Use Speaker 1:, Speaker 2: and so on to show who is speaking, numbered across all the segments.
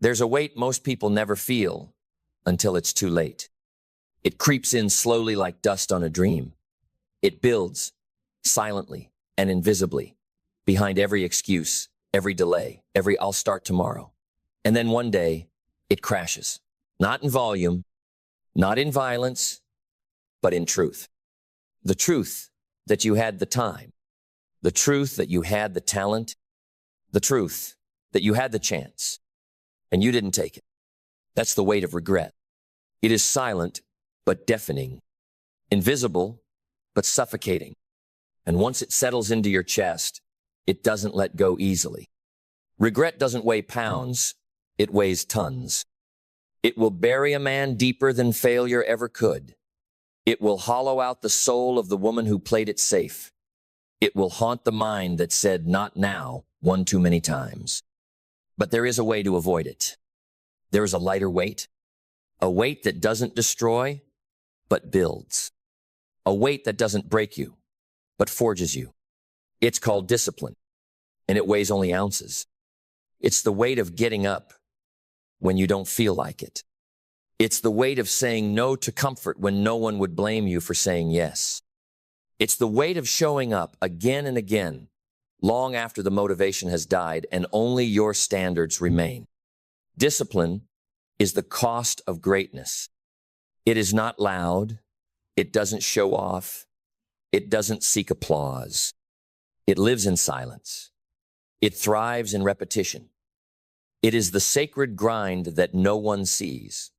Speaker 1: There's a weight most people never feel until it's too late. It creeps in slowly like dust on a dream. It builds silently and invisibly behind every excuse, every delay, every "I'll start tomorrow." And then one day, it crashes. Not in volume, not in violence, but in truth. The truth that you had the time, the truth that you had the talent, the truth that you had the chance, and you didn't take it. That's the weight of regret. It is silent, but deafening, invisible, but suffocating. And once it settles into your chest, it doesn't let go easily. Regret doesn't weigh pounds, it weighs tons. It will bury a man deeper than failure ever could. It will hollow out the soul of the woman who played it safe. It will haunt the mind that said, "Not now," one too many times. But there is a way to avoid it. There is a lighter weight, a weight that doesn't destroy, but builds. A weight that doesn't break you, but forges you. It's called discipline, and it weighs only ounces. It's the weight of getting up when you don't feel like it. It's the weight of saying no to comfort when no one would blame you for saying yes. It's the weight of showing up again and again, long after the motivation has died and only your standards remain. Discipline is the cost of greatness. It is not loud. It doesn't show off. It doesn't seek applause. It lives in silence. It thrives in repetition. It is the sacred grind that no one sees,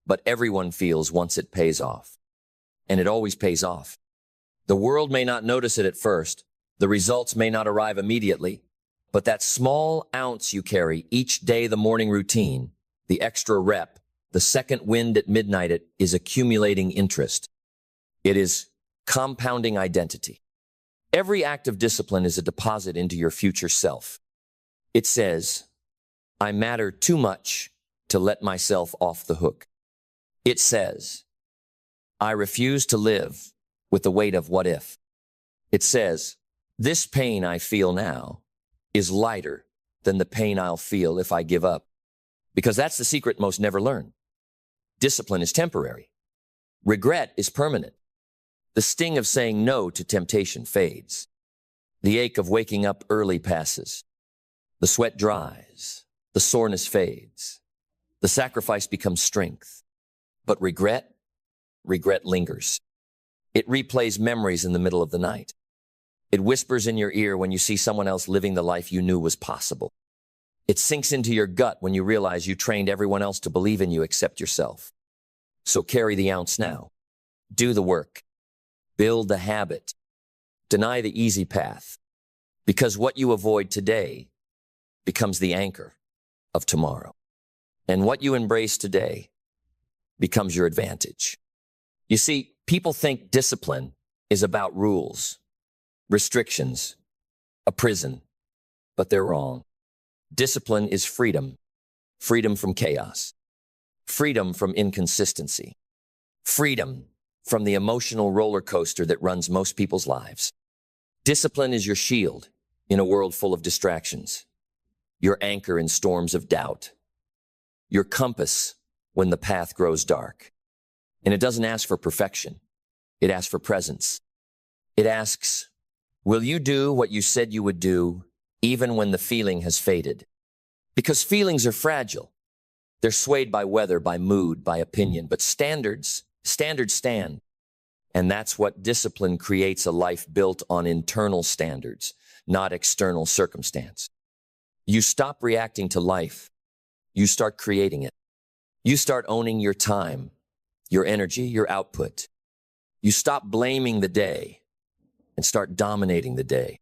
Speaker 1: but everyone feels once it pays off. And it always pays off. The world may not notice it at first. The results may not arrive immediately, but that small ounce you carry each day, the morning routine, the extra rep, the second wind at midnight, it is accumulating interest. It is compounding identity. Every act of discipline is a deposit into your future self. It says, "I matter too much to let myself off the hook." It says, "I refuse to live with the weight of what if." It says, "This pain I feel now is lighter than the pain I'll feel if I give up." Because that's the secret most never learn. Discipline is temporary. Regret is permanent. The sting of saying no to temptation fades. The ache of waking up early passes. The sweat dries. The soreness fades. The sacrifice becomes strength. But regret lingers. It replays memories in the middle of the night. It whispers in your ear when you see someone else living the life you knew was possible. It sinks into your gut when you realize you trained everyone else to believe in you except yourself. So carry the ounce now. Do the work. Build the habit. Deny the easy path. Because what you avoid today becomes the anchor of tomorrow. And what you embrace today becomes your advantage. You see, people think discipline is about rules, restrictions, a prison, but they're wrong. Discipline is freedom. Freedom from chaos. Freedom from inconsistency. Freedom from the emotional roller coaster that runs most people's lives. Discipline is your shield in a world full of distractions. Your anchor in storms of doubt. Your compass when the path grows dark. And it doesn't ask for perfection. It asks for presence. It asks, will you do what you said you would do even when the feeling has faded? Because feelings are fragile. They're swayed by weather, by mood, by opinion, but standards stand. And that's what discipline creates: a life built on internal standards, not external circumstance. You stop reacting to life. You start creating it. You start owning your time, your energy, your output. You stop blaming the day and start dominating the day.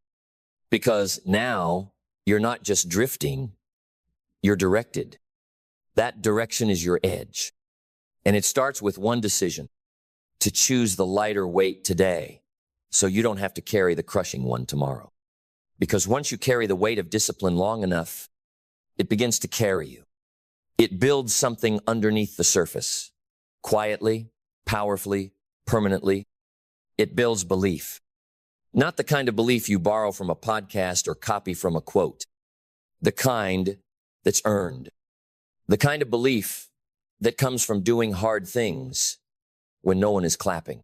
Speaker 1: Because now you're not just drifting, you're directed. That direction is your edge. And it starts with one decision: to choose the lighter weight today so you don't have to carry the crushing one tomorrow. Because once you carry the weight of discipline long enough, it begins to carry you. It builds something underneath the surface, quietly, powerfully, permanently. It builds belief. Not the kind of belief you borrow from a podcast or copy from a quote. The kind that's earned. The kind of belief that comes from doing hard things when no one is clapping,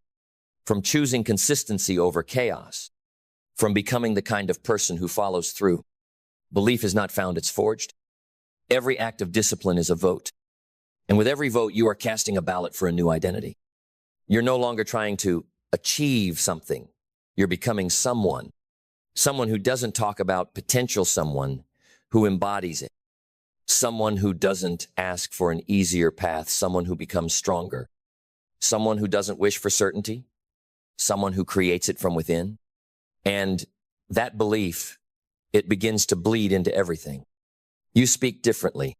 Speaker 1: from choosing consistency over chaos, from becoming the kind of person who follows through. Belief is not found, it's forged. Every act of discipline is a vote. And with every vote, you are casting a ballot for a new identity. You're no longer trying to achieve something. You're becoming someone who doesn't talk about potential, someone who embodies it, someone who doesn't ask for an easier path, someone who becomes stronger, someone who doesn't wish for certainty, someone who creates it from within. And that belief, it begins to bleed into everything. You speak differently.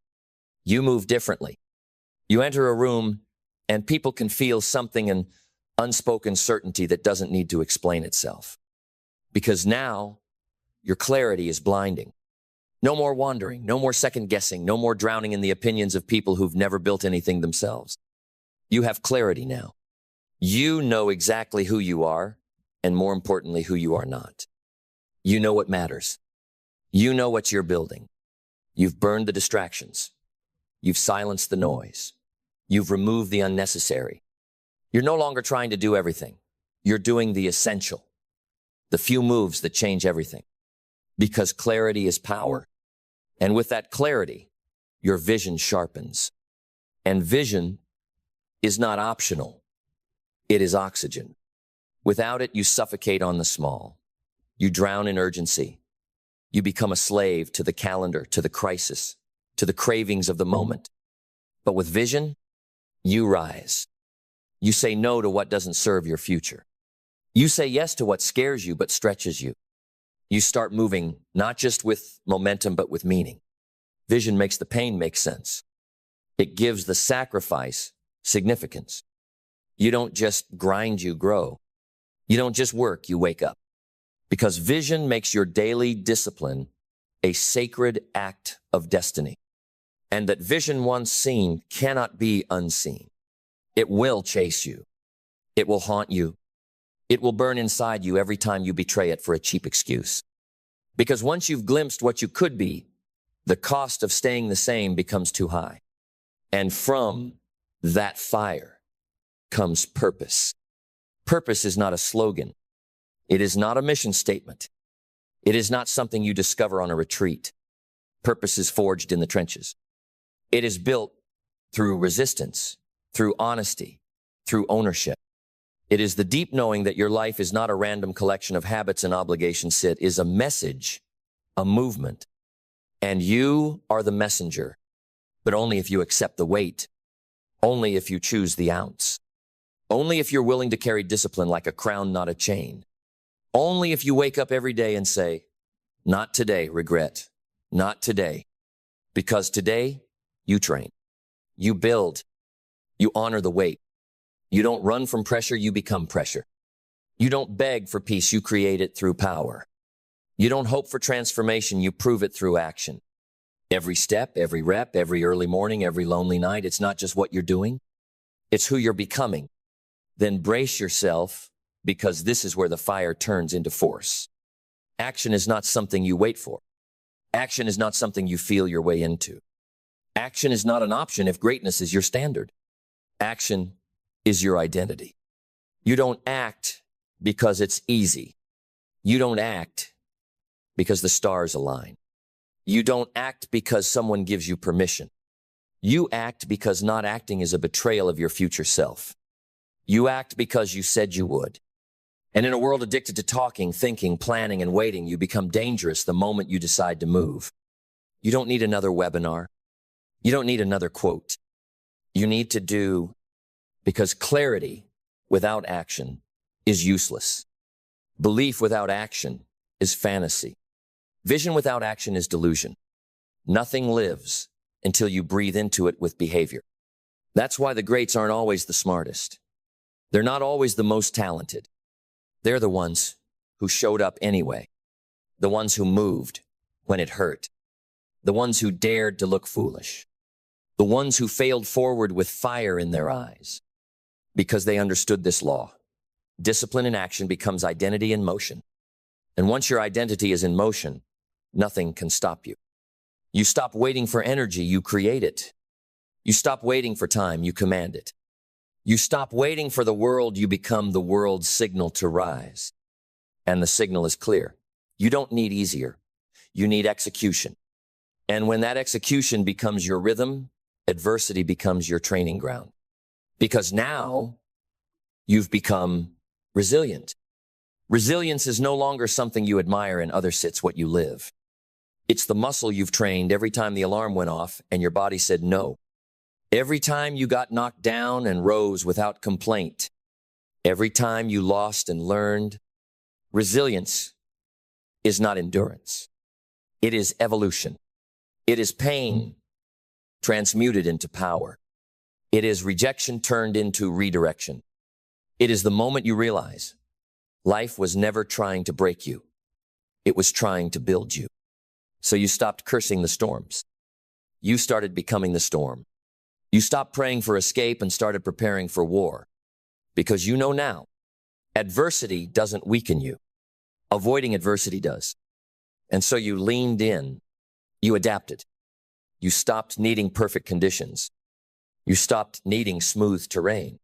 Speaker 1: You move differently. You enter a room and people can feel something, an unspoken certainty that doesn't need to explain itself. Because now your clarity is blinding. No more wandering, no more second guessing, no more drowning in the opinions of people who've never built anything themselves. You have clarity now. You know exactly who you are, and more importantly, who you are not. You know what matters. You know what you're building. You've burned the distractions. You've silenced the noise. You've removed the unnecessary. You're no longer trying to do everything. You're doing the essential, the few moves that change everything. Because clarity is power. And with that clarity, your vision sharpens. And vision is not optional. It is oxygen. Without it, you suffocate on the small. You drown in urgency. You become a slave to the calendar, to the crisis, to the cravings of the moment. But with vision, you rise. You say no to what doesn't serve your future. You say yes to what scares you but stretches you. You start moving not just with momentum but with meaning. Vision makes the pain make sense. It gives the sacrifice significance. You don't just grind, you grow. You don't just work, you wake up. Because vision makes your daily discipline a sacred act of destiny. And that vision once seen cannot be unseen. It will chase you. It will haunt you. It will burn inside you every time you betray it for a cheap excuse. Because once you've glimpsed what you could be, the cost of staying the same becomes too high. And from that fire comes purpose. Purpose is not a slogan. It is not a mission statement. It is not something you discover on a retreat. Purpose is forged in the trenches. It is built through resistance, through honesty, through ownership. It is the deep knowing that your life is not a random collection of habits and obligations. It is a message, a movement. And you are the messenger, but only if you accept the weight, only if you choose the ounce, only if you're willing to carry discipline like a crown, not a chain, only if you wake up every day and say, not today, regret, not today, because today you train, you build, you honor the weight. You don't run from pressure, you become pressure. You don't beg for peace, you create it through power. You don't hope for transformation, you prove it through action. Every step, every rep, every early morning, every lonely night, it's not just what you're doing, it's who you're becoming. Then brace yourself, because this is where the fire turns into force. Action is not something you wait for. Action is not something you feel your way into. Action is not an option if greatness is your standard. Action is your identity. You don't act because it's easy. You don't act because the stars align. You don't act because someone gives you permission. You act because not acting is a betrayal of your future self. You act because you said you would. And in a world addicted to talking, thinking, planning, and waiting, you become dangerous the moment you decide to move. You don't need another webinar. You don't need another quote. You need to do, because clarity without action is useless. Belief without action is fantasy. Vision without action is delusion. Nothing lives until you breathe into it with behavior. That's why the greats aren't always the smartest. They're not always the most talented. They're the ones who showed up anyway. The ones who moved when it hurt. The ones who dared to look foolish. The ones who failed forward with fire in their eyes. Because they understood this law. Discipline in action becomes identity in motion. And once your identity is in motion, nothing can stop you. You stop waiting for energy, you create it. You stop waiting for time, you command it. You stop waiting for the world, you become the world's signal to rise. And the signal is clear. You don't need easier. You need execution. And when that execution becomes your rhythm, adversity becomes your training ground. Because now you've become resilient. Resilience is no longer something you admire in others, it's what you live. It's the muscle you've trained every time the alarm went off and your body said no. Every time you got knocked down and rose without complaint. Every time you lost and learned. Resilience is not endurance. It is evolution. It is pain transmuted into power. It is rejection turned into redirection. It is the moment you realize life was never trying to break you. It was trying to build you. So you stopped cursing the storms. You started becoming the storm. You stopped praying for escape and started preparing for war. Because you know now, adversity doesn't weaken you. Avoiding adversity does. And so you leaned in. You adapted. You stopped needing perfect conditions. You stopped needing smooth terrain.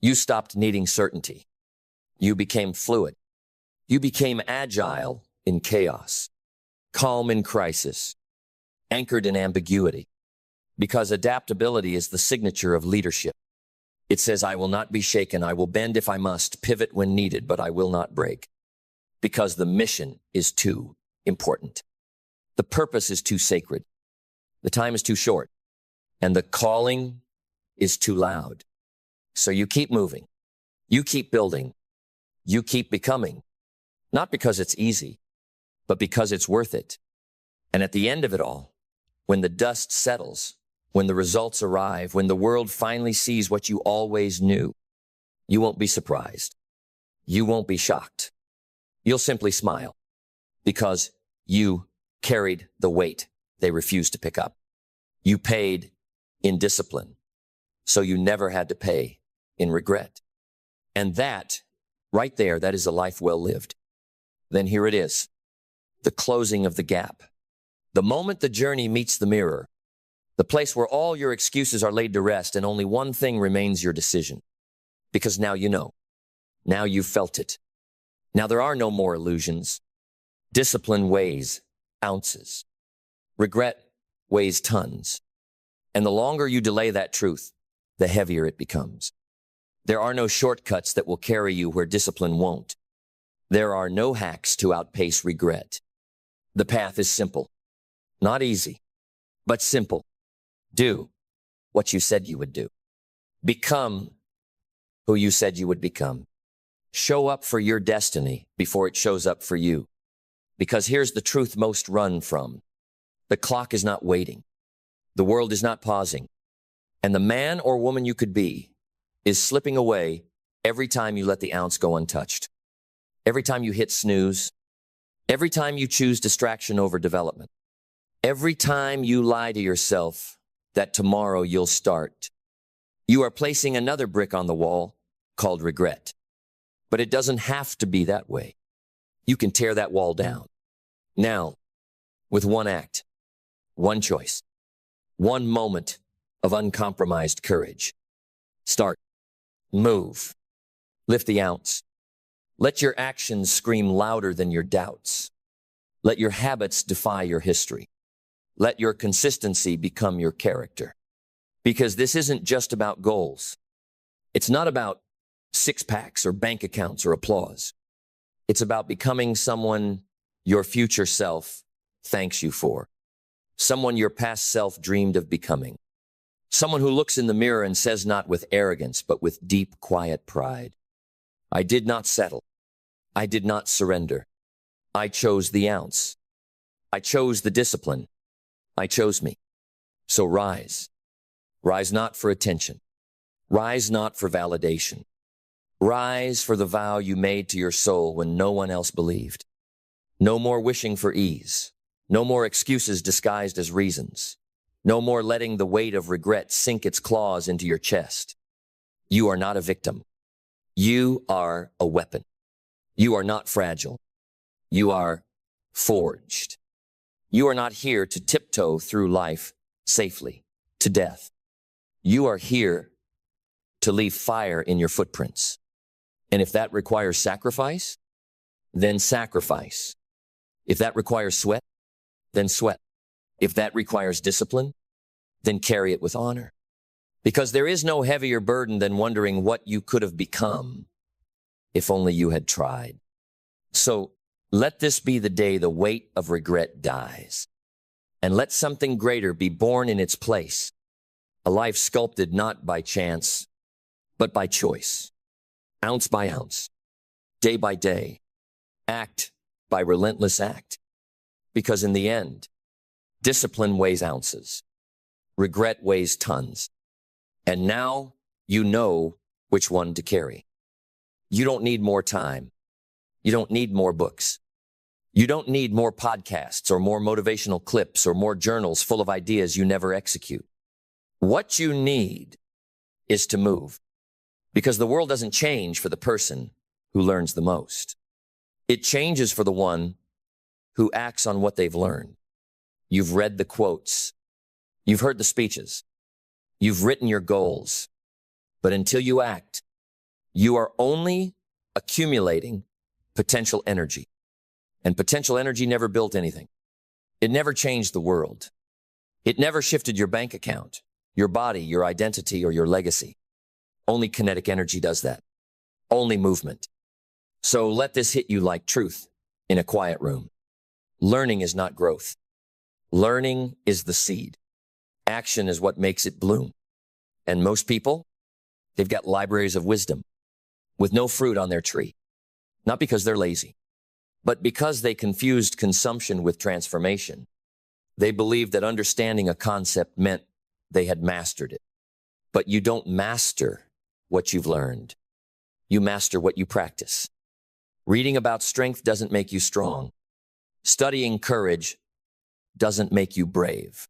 Speaker 1: You stopped needing certainty. You became fluid. You became agile in chaos, calm in crisis, anchored in ambiguity. Because adaptability is the signature of leadership. It says, I will not be shaken. I will bend if I must, pivot when needed, but I will not break. Because the mission is too important. The purpose is too sacred. The time is too short. And the calling is too loud. So you keep moving. You keep building. You keep becoming. Not because it's easy, but because it's worth it. And at the end of it all, when the dust settles, when the results arrive, when the world finally sees what you always knew, you won't be surprised. You won't be shocked. You'll simply smile because you carried the weight they refused to pick up. You paid in discipline, so you never had to pay in regret. And that, right there, that is a life well lived. Then here it is, the closing of the gap. The moment the journey meets the mirror, the place where all your excuses are laid to rest and only one thing remains your decision. Because now you know. Now you've felt it. Now there are no more illusions. Discipline weighs ounces. Regret weighs tons. And the longer you delay that truth, the heavier it becomes. There are no shortcuts that will carry you where discipline won't. There are no hacks to outpace regret. The path is simple. Not easy, but simple. Do what you said you would do. Become who you said you would become. Show up for your destiny before it shows up for you. Because here's the truth most run from. The clock is not waiting. The world is not pausing. And the man or woman you could be is slipping away every time you let the ounce go untouched. Every time you hit snooze. Every time you choose distraction over development. Every time you lie to yourself that tomorrow you'll start. You are placing another brick on the wall called regret. But it doesn't have to be that way. You can tear that wall down. Now, with one act, one choice, one moment of uncompromised courage. Start. Move. Lift the ounce. Let your actions scream louder than your doubts. Let your habits defy your history. Let your consistency become your character. Because this isn't just about goals. It's not about six-packs or bank accounts or applause. It's about becoming someone your future self thanks you for. Someone your past self dreamed of becoming. Someone who looks in the mirror and says not with arrogance, but with deep, quiet pride, I did not settle. I did not surrender. I chose the ounce. I chose the discipline. I chose me. So rise. Rise not for attention. Rise not for validation. Rise for the vow you made to your soul when no one else believed. No more wishing for ease. No more excuses disguised as reasons. No more letting the weight of regret sink its claws into your chest. You are not a victim. You are a weapon. You are not fragile. You are forged. You are not here to tiptoe through life safely to death. You are here to leave fire in your footprints. And if that requires sacrifice, then sacrifice. If that requires sweat, then sweat. If that requires discipline, then carry it with honor. Because there is no heavier burden than wondering what you could have become if only you had tried. So let this be the day the weight of regret dies, and let something greater be born in its place, a life sculpted not by chance, but by choice, ounce by ounce, day by day, act by relentless act. Because in the end, discipline weighs ounces, regret weighs tons, and now you know which one to carry. You don't need more time. You don't need more books. You don't need more podcasts or more motivational clips or more journals full of ideas you never execute. What you need is to move, because the world doesn't change for the person who learns the most. It changes for the one who acts on what they've learned. You've read the quotes. You've heard the speeches. You've written your goals. But until you act, you are only accumulating potential energy. And potential energy never built anything. It never changed the world. It never shifted your bank account, your body, your identity, or your legacy. Only kinetic energy does that. Only movement. So let this hit you like truth in a quiet room. Learning is not growth. Learning is the seed. Action is what makes it bloom. And most people, they've got libraries of wisdom with no fruit on their tree. Not because they're lazy, but because they confused consumption with transformation. They believed that understanding a concept meant they had mastered it. But you don't master what you've learned. You master what you practice. Reading about strength doesn't make you strong. Studying courage doesn't make you brave.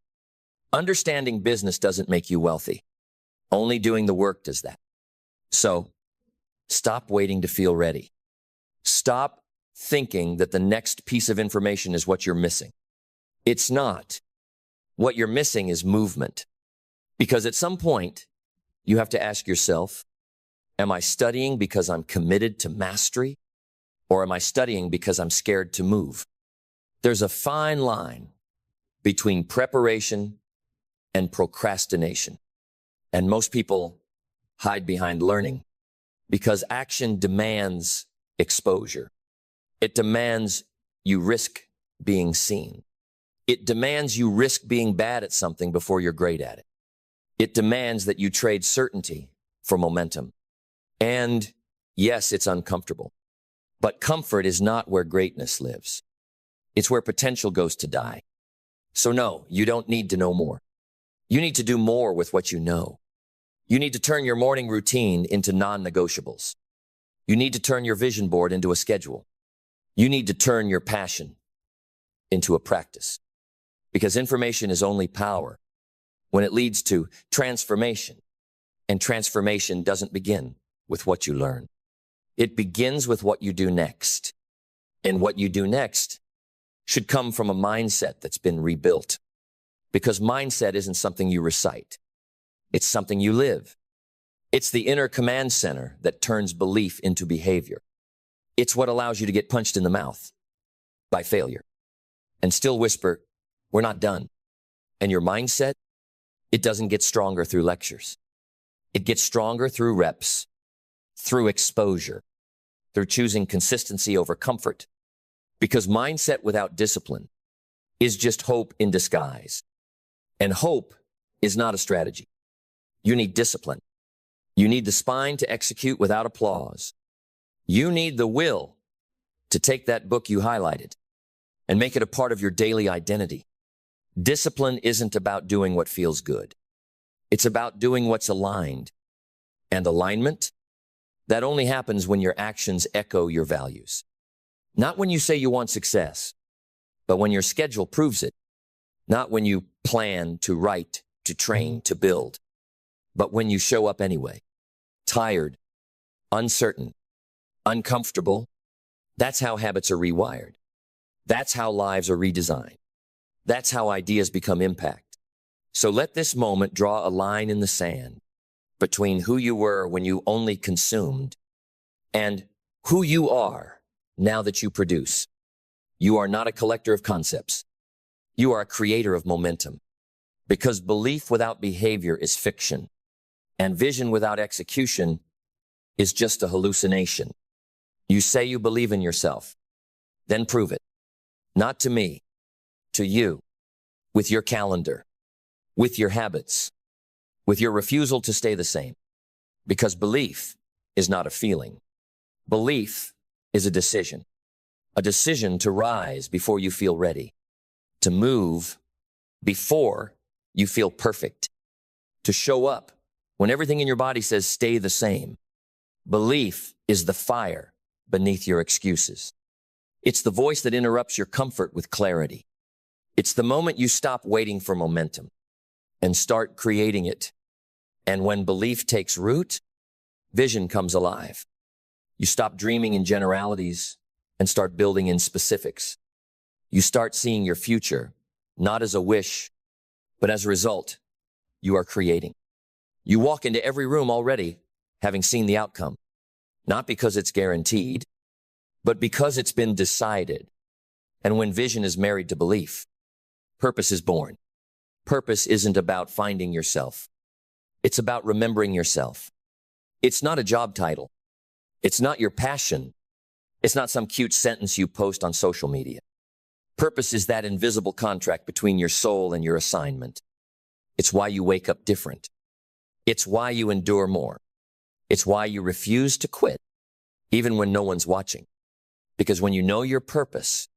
Speaker 1: Understanding business doesn't make you wealthy. Only doing the work does that. So, stop waiting to feel ready. Stop thinking that the next piece of information is what you're missing. It's not. What you're missing is movement. Because at some point, you have to ask yourself, am I studying because I'm committed to mastery? Or am I studying because I'm scared to move? There's a fine line between preparation and procrastination. And most people hide behind learning because action demands exposure. It demands you risk being seen. It demands you risk being bad at something before you're great at it. It demands that you trade certainty for momentum. And yes, it's uncomfortable. But comfort is not where greatness lives. It's where potential goes to die. So no, you don't need to know more. You need to do more with what you know. You need to turn your morning routine into non-negotiables. You need to turn your vision board into a schedule. You need to turn your passion into a practice. Because information is only power when it leads to transformation. And transformation doesn't begin with what you learn. It begins with what you do next. And what you do next should come from a mindset that's been rebuilt. Because mindset isn't something you recite. It's something you live. It's the inner command center that turns belief into behavior. It's what allows you to get punched in the mouth by failure and still whisper, we're not done. And your mindset, it doesn't get stronger through lectures. It gets stronger through reps, through exposure, through choosing consistency over comfort. Because mindset without discipline is just hope in disguise. And hope is not a strategy. You need discipline. You need the spine to execute without applause. You need the will to take that book you highlighted and make it a part of your daily identity. Discipline isn't about doing what feels good. It's about doing what's aligned. And alignment, that only happens when your actions echo your values. Not when you say you want success, but when your schedule proves it. Not when you plan to write, to train, to build, but when you show up anyway. Tired, uncertain, uncomfortable. That's how habits are rewired. That's how lives are redesigned. That's how ideas become impact. So let this moment draw a line in the sand between who you were when you only consumed and who you are now that you produce. You are not a collector of concepts. You are a creator of momentum. Because belief without behavior is fiction, and vision without execution is just a hallucination. You say you believe in yourself, then prove it. Not to me, to you, with your calendar, with your habits, with your refusal to stay the same. Because belief is not a feeling. Belief is a decision to rise before you feel ready, to move before you feel perfect, to show up when everything in your body says stay the same. Belief is the fire beneath your excuses. It's the voice that interrupts your comfort with clarity. It's the moment you stop waiting for momentum and start creating it. And when belief takes root, vision comes alive. You stop dreaming in generalities and start building in specifics. You start seeing your future, not as a wish, but as a result, you are creating. You walk into every room already having seen the outcome, not because it's guaranteed, but because it's been decided. And when vision is married to belief, purpose is born. Purpose isn't about finding yourself. It's about remembering yourself. It's not a job title. It's not your passion. It's not some cute sentence you post on social media. Purpose is that invisible contract between your soul and your assignment. It's why you wake up different. It's why you endure more. It's why you refuse to quit, even when no one's watching. Because when you know your purpose,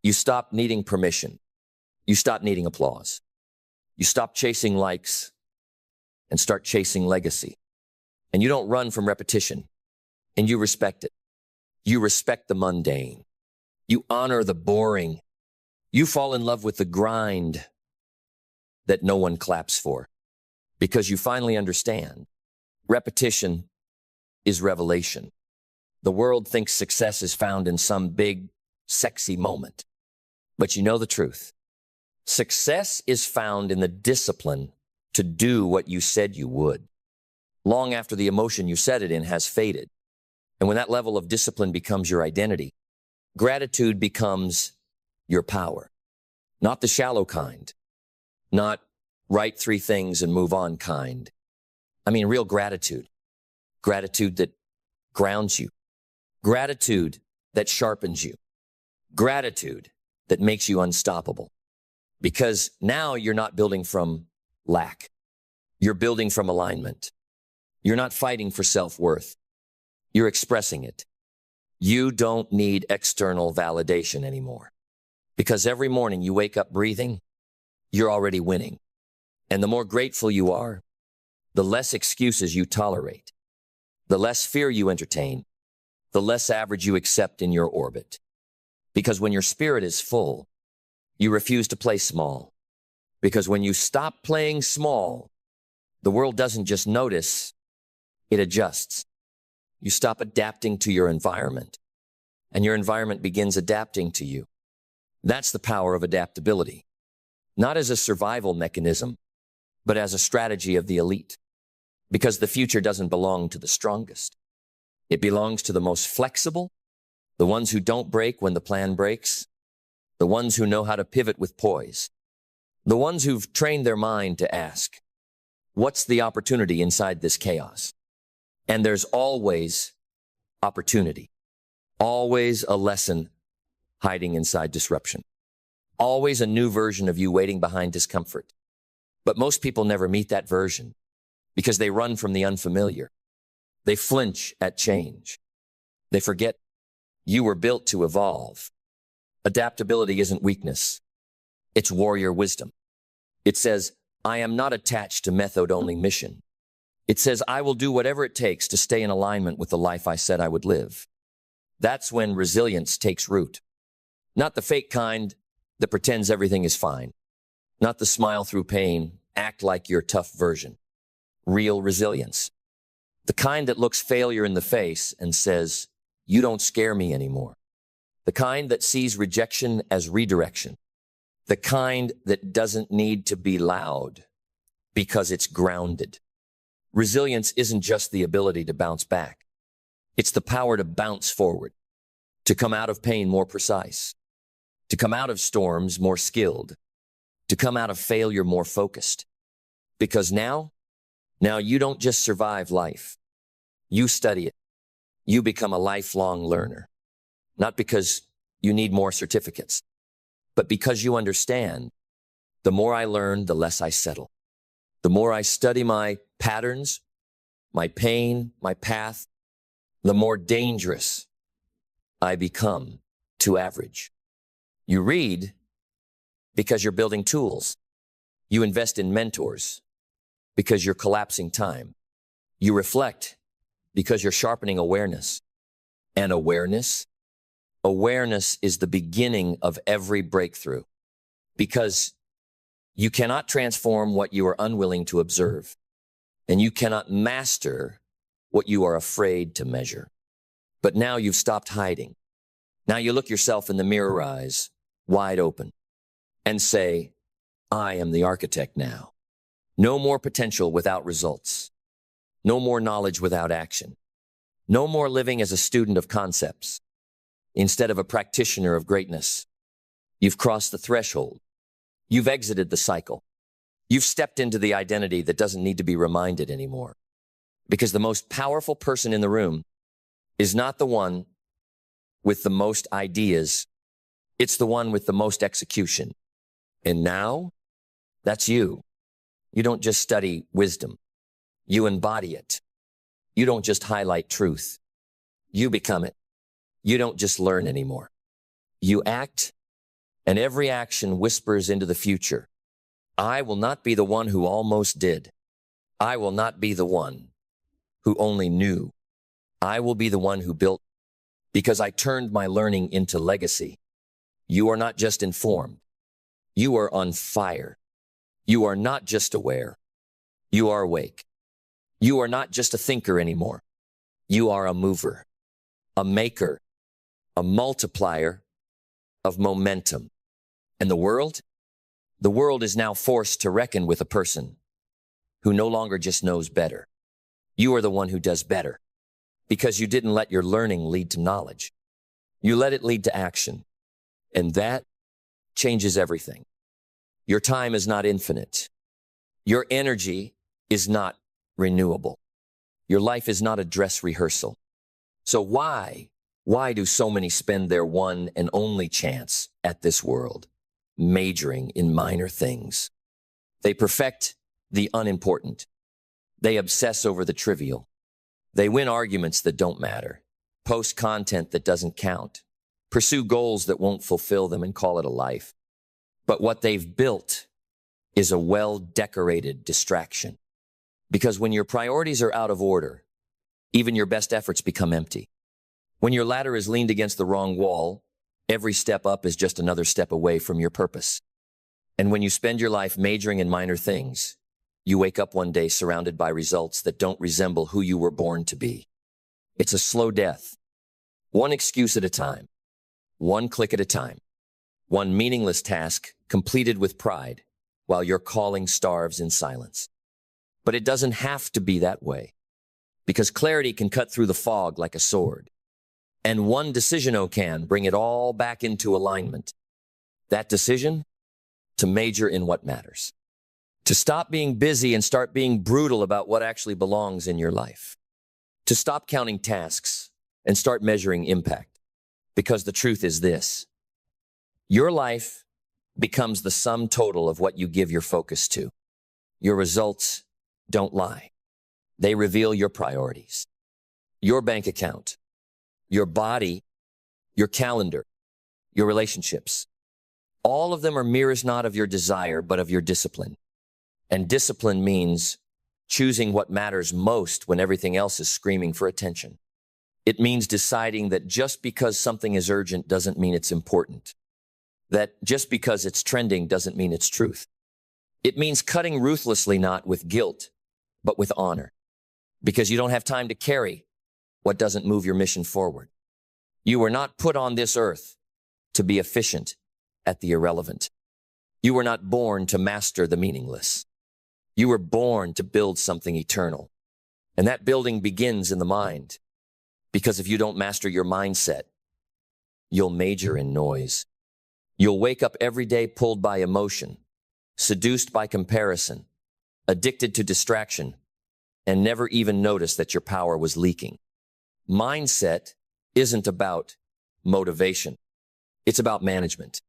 Speaker 1: you stop needing permission. You stop needing applause. You stop chasing likes and start chasing legacy. And you don't run from repetition, and you respect it. You respect the mundane. You honor the boring. You fall in love with the grind that no one claps for, because you finally understand repetition is revelation. The world thinks success is found in some big, sexy moment. But you know the truth. Success is found in the discipline to do what you said you would, long after the emotion you said it in has faded. And when that level of discipline becomes your identity, gratitude becomes your power. Not the shallow kind, not write 3 things and move on kind. I mean, real gratitude. Gratitude that grounds you. Gratitude that sharpens you. Gratitude that makes you unstoppable. Because now you're not building from lack. You're building from alignment. You're not fighting for self-worth. You're expressing it. You don't need external validation anymore. Because every morning you wake up breathing, you're already winning. And the more grateful you are, the less excuses you tolerate, the less fear you entertain, the less average you accept in your orbit. Because when your spirit is full, you refuse to play small. Because when you stop playing small, the world doesn't just notice, it adjusts. You stop adapting to your environment, and your environment begins adapting to you. That's the power of adaptability. Not as a survival mechanism, but as a strategy of the elite. Because the future doesn't belong to the strongest. It belongs to the most flexible, the ones who don't break when the plan breaks, the ones who know how to pivot with poise, the ones who've trained their mind to ask, what's the opportunity inside this chaos? And there's always opportunity, always a lesson hiding inside disruption, always a new version of you waiting behind discomfort. But most people never meet that version because they run from the unfamiliar. They flinch at change. They forget you were built to evolve. Adaptability isn't weakness. It's warrior wisdom. It says, I am not attached to method-only mission. It says, I will do whatever it takes to stay in alignment with the life I said I would live. That's when resilience takes root. Not the fake kind that pretends everything is fine. Not the smile through pain, act like your tough version. Real resilience. The kind that looks failure in the face and says, you don't scare me anymore. The kind that sees rejection as redirection. the kind that doesn't need to be loud because it's grounded. Resilience isn't just the ability to bounce back. It's the power to bounce forward, to come out of pain more precise, to come out of storms more skilled, to come out of failure more focused. Because now you don't just survive life. You study it. You become a lifelong learner. Not because you need more certificates, but because you understand, the more I learn, the less I settle. The more I study my patterns, my pain, my path, the more dangerous I become to average. You read because you're building tools. You invest in mentors because you're collapsing time. You reflect because you're sharpening awareness. And awareness is the beginning of every breakthrough, because you cannot transform what you are unwilling to observe, and you cannot master what you are afraid to measure. But now you've stopped hiding. Now you look yourself in the mirror, eyes wide open, and say, I am the architect now. No more potential without results. No more knowledge without action. No more living as a student of concepts instead of a practitioner of greatness. You've crossed the threshold. You've exited the cycle. You've stepped into the identity that doesn't need to be reminded anymore. Because the most powerful person in the room is not the one with the most ideas. It's the one with the most execution. And now, that's you. You don't just study wisdom. You embody it. You don't just highlight truth. You become it. You don't just learn anymore. You act, and every action whispers into the future. I will not be the one who almost did. I will not be the one who only knew. I will be the one who built, because I turned my learning into legacy. You are not just informed. You are on fire. You are not just aware. You are awake. You are not just a thinker anymore. You are a mover, a maker, a multiplier of momentum. And the world is now forced to reckon with a person who no longer just knows better. You are the one who does better, because you didn't let your learning lead to knowledge. You let it lead to action. And that changes everything. Your time is not infinite. Your energy is not renewable. Your life is not a dress rehearsal. So why do so many spend their one and only chance at this world majoring in minor things? They perfect the unimportant. They obsess over the trivial. They win arguments that don't matter, post content that doesn't count, pursue goals that won't fulfill them, and call it a life. But what they've built is a well-decorated distraction. Because when your priorities are out of order, even your best efforts become empty. When your ladder is leaned against the wrong wall, every step up is just another step away from your purpose. And when you spend your life majoring in minor things, you wake up one day surrounded by results that don't resemble who you were born to be. It's a slow death. One excuse at a time. One click at a time. One meaningless task completed with pride while your calling starves in silence. But it doesn't have to be that way, because clarity can cut through the fog like a sword. And one decision can bring it all back into alignment. That decision? To major in what matters. To stop being busy and start being brutal about what actually belongs in your life. To stop counting tasks and start measuring impact. Because the truth is this: your life becomes the sum total of what you give your focus to. Your results don't lie. They reveal your priorities, your bank account, your body, your calendar, your relationships. All of them are mirrors not of your desire, but of your discipline. And discipline means choosing what matters most when everything else is screaming for attention. It means deciding that just because something is urgent doesn't mean it's important. That just because it's trending doesn't mean it's truth. It means cutting ruthlessly, not with guilt, but with honor. Because you don't have time to carry what doesn't move your mission forward. You were not put on this earth to be efficient at the irrelevant. You were not born to master the meaningless. You were born to build something eternal. And that building begins in the mind. Because if you don't master your mindset, you'll major in noise. You'll wake up every day pulled by emotion, seduced by comparison, addicted to distraction, and never even notice that your power was leaking. Mindset isn't about motivation. It's about management.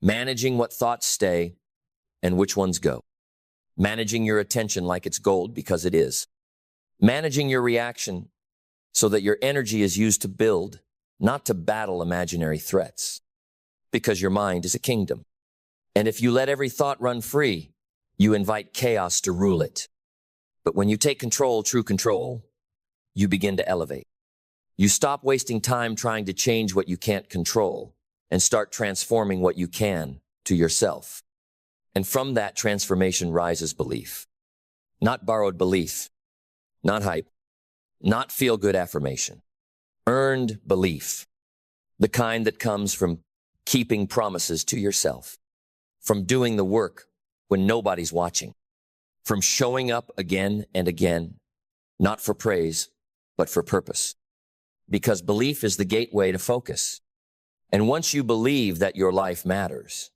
Speaker 1: Managing what thoughts stay and which ones go. Managing your attention like it's gold, because it is. Managing your reaction so that your energy is used to build, not to battle imaginary threats. Because your mind is a kingdom. And if you let every thought run free, you invite chaos to rule it. But when you take control, true control, you begin to elevate. You stop wasting time trying to change what you can't control and start transforming what you can to yourself. And from that transformation rises belief. Not borrowed belief, not hype, not feel-good affirmation. Earned belief. The kind that comes from keeping promises to yourself, from doing the work when nobody's watching, from showing up again and again, not for praise, but for purpose. Because belief is the gateway to focus. And once you believe that your life matters,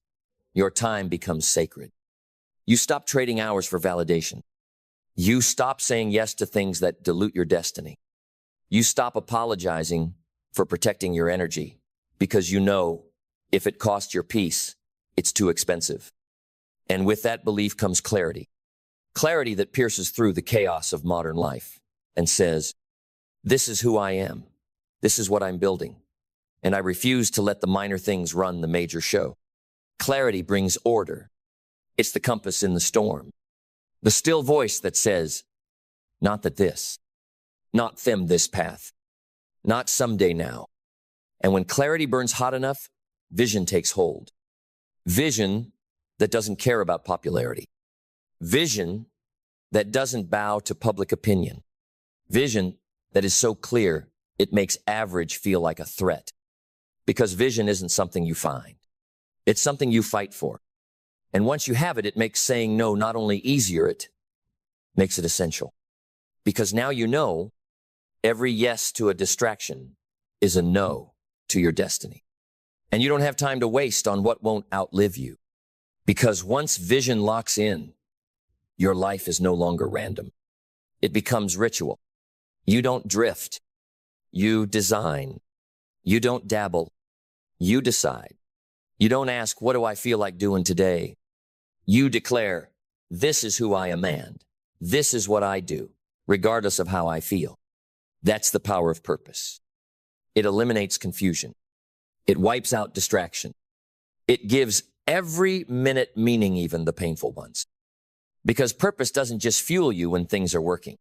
Speaker 1: your time becomes sacred. You stop trading hours for validation. You stop saying yes to things that dilute your destiny. You stop apologizing for protecting your energy because you know if it costs your peace, it's too expensive. And with that belief comes clarity. Clarity that pierces through the chaos of modern life and says, this is who I am. This is what I'm building. And I refuse to let the minor things run the major show. Clarity brings order. It's the compass in the storm. The still voice that says, not that this, not them this path, not someday now. And when clarity burns hot enough, vision takes hold. Vision that doesn't care about popularity. Vision that doesn't bow to public opinion. Vision that is so clear it makes average feel like a threat. Because vision isn't something you find. It's something you fight for. And once you have it, it makes saying no not only easier, it makes it essential. Because now you know every yes to a distraction is a no to your destiny. And you don't have time to waste on what won't outlive you. Because once vision locks in, your life is no longer random. It becomes ritual. You don't drift. You design. You don't dabble. You decide. You don't ask, what do I feel like doing today? You declare, this is who I am, and this is what I do, regardless of how I feel. That's the power of purpose. It eliminates confusion. It wipes out distraction. It gives every minute meaning, even the painful ones. Because purpose doesn't just fuel you when things are working.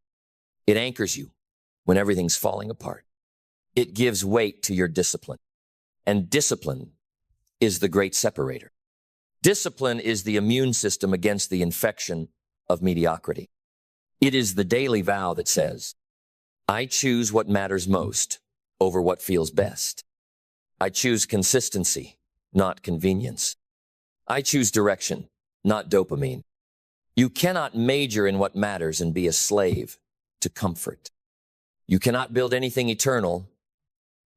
Speaker 1: It anchors you when everything's falling apart. It gives weight to your discipline. And discipline is the great separator. Discipline is the immune system against the infection of mediocrity. It is the daily vow that says, I choose what matters most over what feels best. I choose consistency, not convenience. I choose direction, not dopamine. You cannot major in what matters and be a slave to comfort. You cannot build anything eternal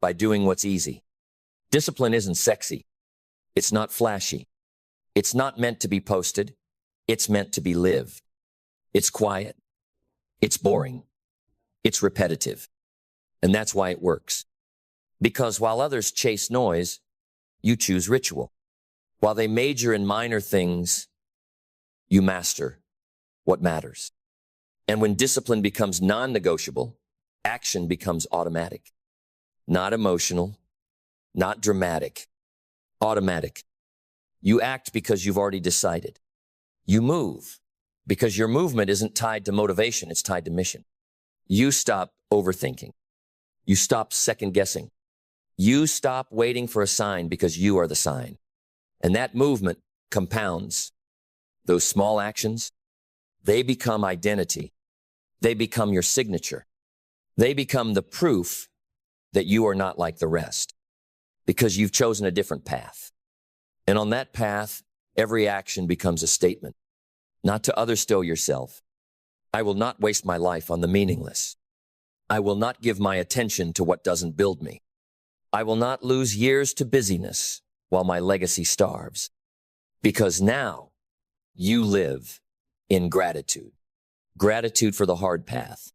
Speaker 1: by doing what's easy. Discipline isn't sexy. It's not flashy. It's not meant to be posted. It's meant to be lived. It's quiet. It's boring. It's repetitive. And that's why it works. Because while others chase noise, you choose ritual. While they major in minor things, you master what matters. And when discipline becomes non-negotiable, action becomes automatic. Not emotional, not dramatic, automatic. You act because you've already decided. You move because your movement isn't tied to motivation, it's tied to mission. You stop overthinking. You stop second-guessing. You stop waiting for a sign because you are the sign. And that movement compounds. Those small actions, they become identity. They become your signature. They become the proof that you are not like the rest because you've chosen a different path. And on that path, Every action becomes a statement, not to others, still yourself. I will not waste my life on the meaningless. I will not give my attention to what doesn't build me. I will not lose years to busyness while my legacy starves. Because now you live in gratitude. Gratitude for the hard path.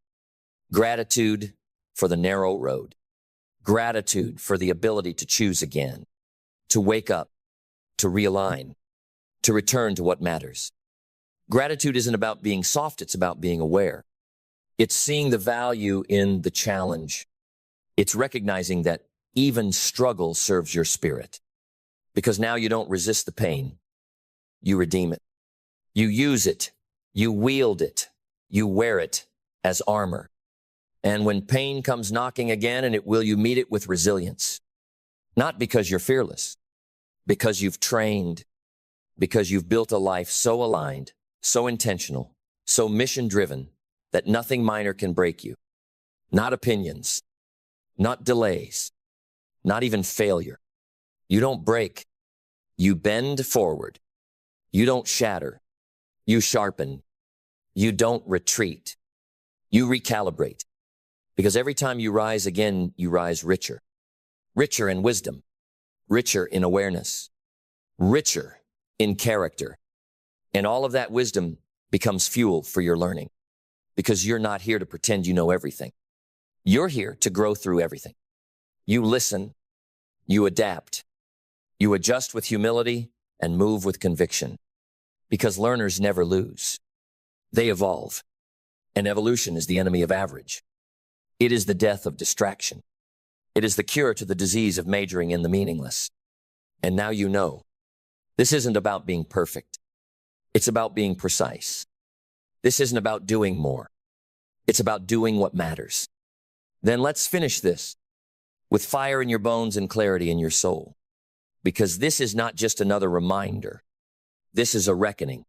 Speaker 1: Gratitude for the narrow road. Gratitude for the ability to choose again, to wake up, to realign, to return to what matters. Gratitude isn't about being soft, it's about being aware. It's seeing the value in the challenge. It's recognizing that even struggle serves your spirit. Because now you don't resist the pain. You redeem it. You use it. You wield it. You wear it as armor. And when pain comes knocking again, and it will, you meet it with resilience. Not because you're fearless, because you've trained, because you've built a life so aligned, so intentional, so mission-driven, that nothing minor can break you. Not opinions, not delays, not even failure. You don't break. You bend forward. You don't shatter. You sharpen. You don't retreat. You recalibrate. Because every time you rise again, you rise richer. Richer in wisdom. Richer in awareness. Richer in character. And all of that wisdom becomes fuel for your learning. Because you're not here to pretend you know everything. You're here to grow through everything. You listen. You adapt. You adjust with humility and move with conviction. Because learners never lose. They evolve. And evolution is the enemy of average. It is the death of distraction. It is the cure to the disease of majoring in the meaningless. And now you know. This isn't about being perfect. It's about being precise. This isn't about doing more. It's about doing what matters. Then let's finish this with fire in your bones and clarity in your soul. Because this is not just another reminder. This is a reckoning,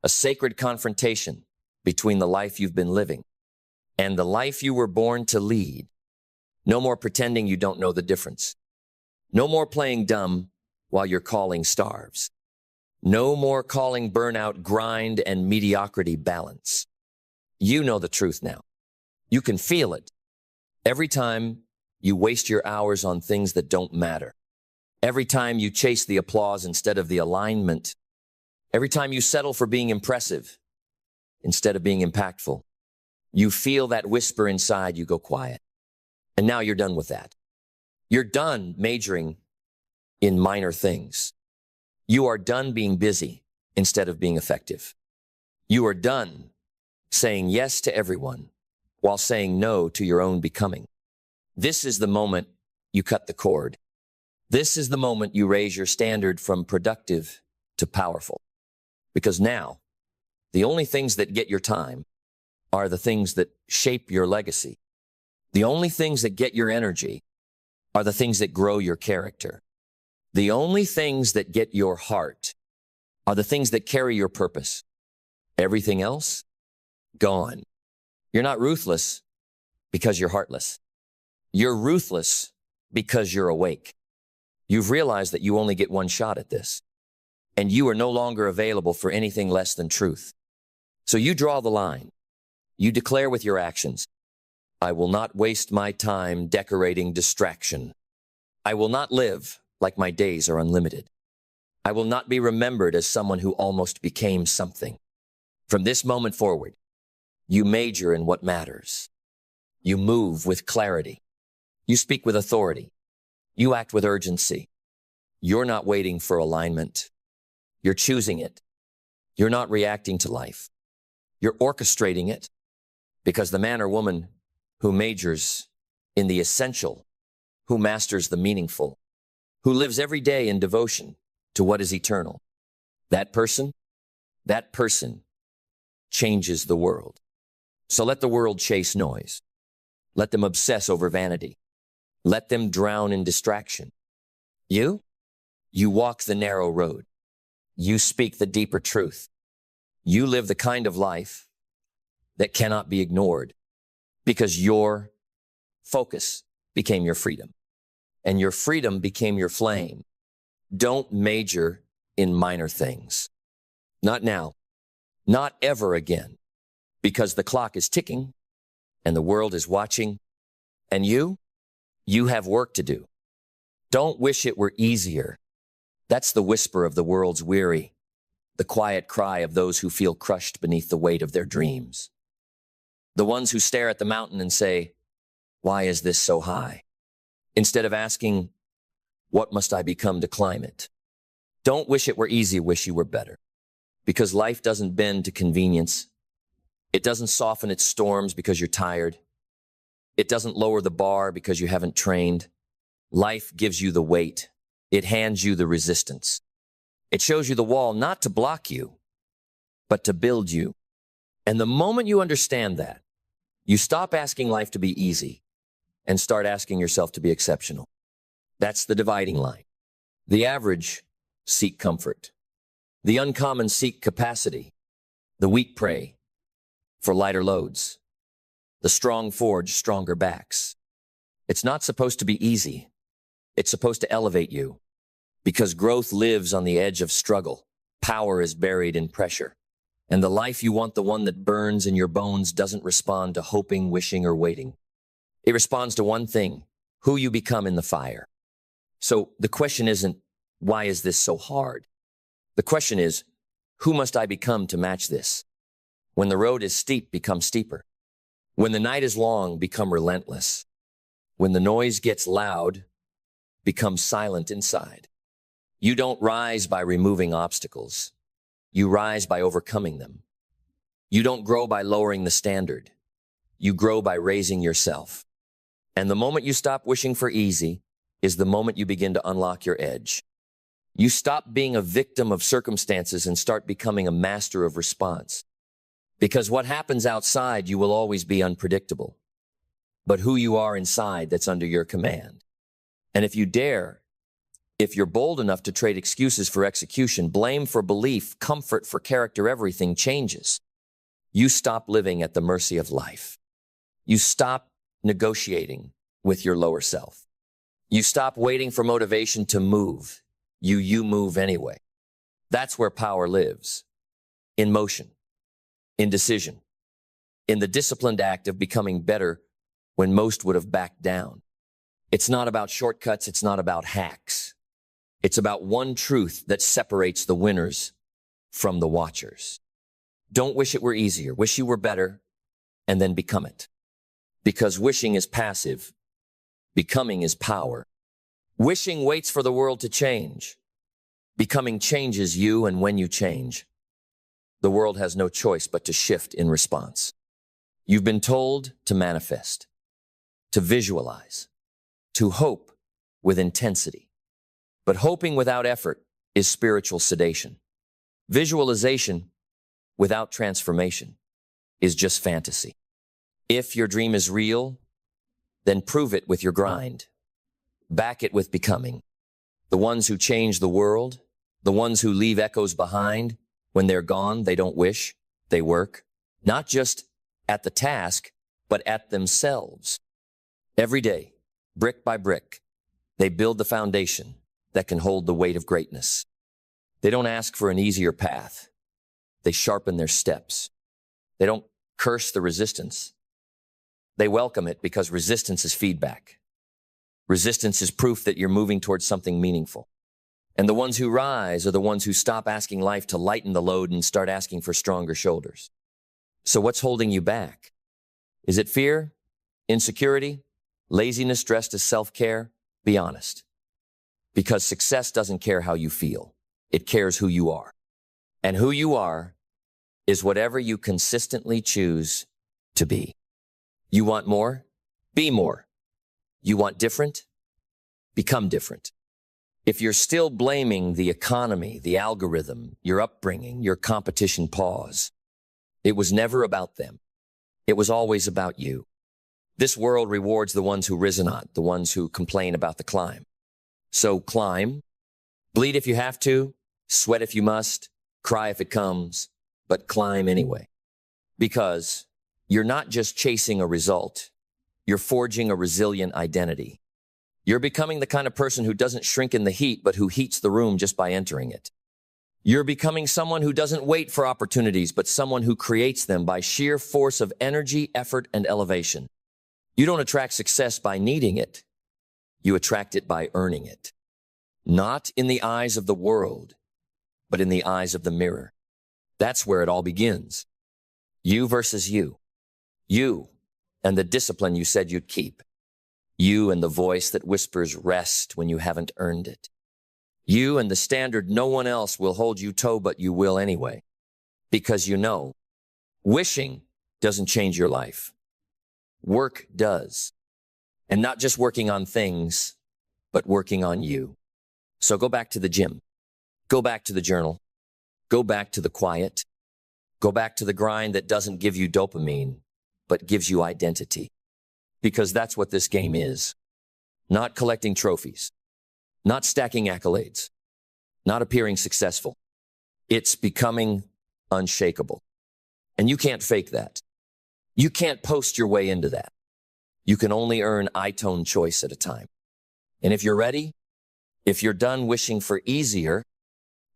Speaker 1: a sacred confrontation between the life you've been living and the life you were born to lead. No more pretending you don't know the difference. No more playing dumb while your calling starves. No more calling burnout grind and mediocrity balance. You know the truth now. You can feel it. Every time you waste your hours on things that don't matter. Every time you chase the applause instead of the alignment. Every time you settle for being impressive instead of being impactful. You feel that whisper inside, you go quiet. And now you're done with that. You're done majoring in minor things. You are done being busy instead of being effective. You are done saying yes to everyone while saying no to your own becoming. This is the moment you cut the cord. This is the moment you raise your standard from productive to powerful. Because now, the only things that get your time are the things that shape your legacy. The only things that get your energy are the things that grow your character. The only things that get your heart are the things that carry your purpose. Everything else, gone. You're not ruthless because you're heartless. You're ruthless because you're awake. You've realized that you only get one shot at this, and you are no longer available for anything less than truth. So you draw the line. You declare with your actions, I will not waste my time decorating distraction. I will not live like my days are unlimited. I will not be remembered as someone who almost became something. From this moment forward, you major in what matters. You move with clarity. You speak with authority. You act with urgency. You're not waiting for alignment. You're choosing it. You're not reacting to life. You're orchestrating it. Because the man or woman who majors in the essential, who masters the meaningful, who lives every day in devotion to what is eternal, that person changes the world. So let the world chase noise. Let them obsess over vanity. Let them drown in distraction. You walk the narrow road. You speak the deeper truth. You live the kind of life that cannot be ignored because your focus became your freedom and your freedom became your flame. Don't major in minor things. Not now, not ever again, because the clock is ticking and the world is watching, and you have work to do. Don't wish it were easier. That's the whisper of the world's weary, the quiet cry of those who feel crushed beneath the weight of their dreams. The ones who stare at the mountain and say, "Why is this so high?" Instead of asking, "What must I become to climb it?" Don't wish it were easy, wish you were better. Because life doesn't bend to convenience. It doesn't soften its storms because you're tired. It doesn't lower the bar because you haven't trained. Life gives you the weight. It hands you the resistance. It shows you the wall not to block you, but to build you. And the moment you understand that, you stop asking life to be easy and start asking yourself to be exceptional. That's the dividing line. The average seek comfort. The uncommon seek capacity. The weak pray for lighter loads. The strong forge stronger backs. It's not supposed to be easy. It's supposed to elevate you. Because growth lives on the edge of struggle. Power is buried in pressure. And the life you want, the one that burns in your bones, doesn't respond to hoping, wishing, or waiting. It responds to one thing: who you become in the fire. So the question isn't, why is this so hard? The question is, who must I become to match this? When the road is steep, become steeper. When the night is long, become relentless. When the noise gets loud, become silent inside. You don't rise by removing obstacles. You rise by overcoming them. You don't grow by lowering the standard. You grow by raising yourself. And the moment you stop wishing for easy is the moment you begin to unlock your edge. You stop being a victim of circumstances and start becoming a master of response. Because what happens outside, you will always be unpredictable. But who you are inside, that's under your command. And if you dare, if you're bold enough to trade excuses for execution, blame for belief, comfort for character, everything changes. You stop living at the mercy of life. You stop negotiating with your lower self. You stop waiting for motivation to move. You move anyway. That's where power lives. In motion. In decision. In the disciplined act of becoming better when most would have backed down. It's not about shortcuts. It's not about hacks. It's about one truth that separates the winners from the watchers. Don't wish it were easier. Wish you were better, and then become it. Because wishing is passive. Becoming is power. Wishing waits for the world to change. Becoming changes you, and when you change, the world has no choice but to shift in response. You've been told to manifest, to visualize, to hope with intensity. But hoping without effort is spiritual sedation. Visualization without transformation is just fantasy. If your dream is real, then prove it with your grind. Back it with becoming. The ones who change the world, the ones who leave echoes behind, when they're gone, they don't wish, they work, not just at the task, but at themselves. Every day, brick by brick, they build the foundation that can hold the weight of greatness. They don't ask for an easier path. They sharpen their steps. They don't curse the resistance. They welcome it because resistance is feedback. Resistance is proof that you're moving towards something meaningful. And the ones who rise are the ones who stop asking life to lighten the load and start asking for stronger shoulders. So what's holding you back? Is it fear? Insecurity? Laziness dressed as self-care? Be honest. Because success doesn't care how you feel. It cares who you are. And who you are is whatever you consistently choose to be. You want more? Be more. You want different? Become different. If you're still blaming the economy, the algorithm, your upbringing, your competition, pause. It was never about them. It was always about you. This world rewards the ones who rise not, the ones who complain about the climb. So climb, bleed if you have to, sweat if you must, cry if it comes, but climb anyway. Because you're not just chasing a result, you're forging a resilient identity. You're becoming the kind of person who doesn't shrink in the heat, but who heats the room just by entering it. You're becoming someone who doesn't wait for opportunities, but someone who creates them by sheer force of energy, effort, and elevation. You don't attract success by needing it. You attract it by earning it. Not in the eyes of the world, but in the eyes of the mirror. That's where it all begins. You versus you. You and the discipline you said you'd keep. You and the voice that whispers rest when you haven't earned it. You and the standard no one else will hold you to, but you will anyway. Because you know, wishing doesn't change your life. Work does. And not just working on things, but working on you. So go back to the gym. Go back to the journal. Go back to the quiet. Go back to the grind that doesn't give you dopamine, but gives you identity. Because that's what this game is. Not collecting trophies. Not stacking accolades. Not appearing successful. It's becoming unshakable. And you can't fake that. You can't post your way into that. You can only earn I-tone choice at a time. And if you're ready, if you're done wishing for easier,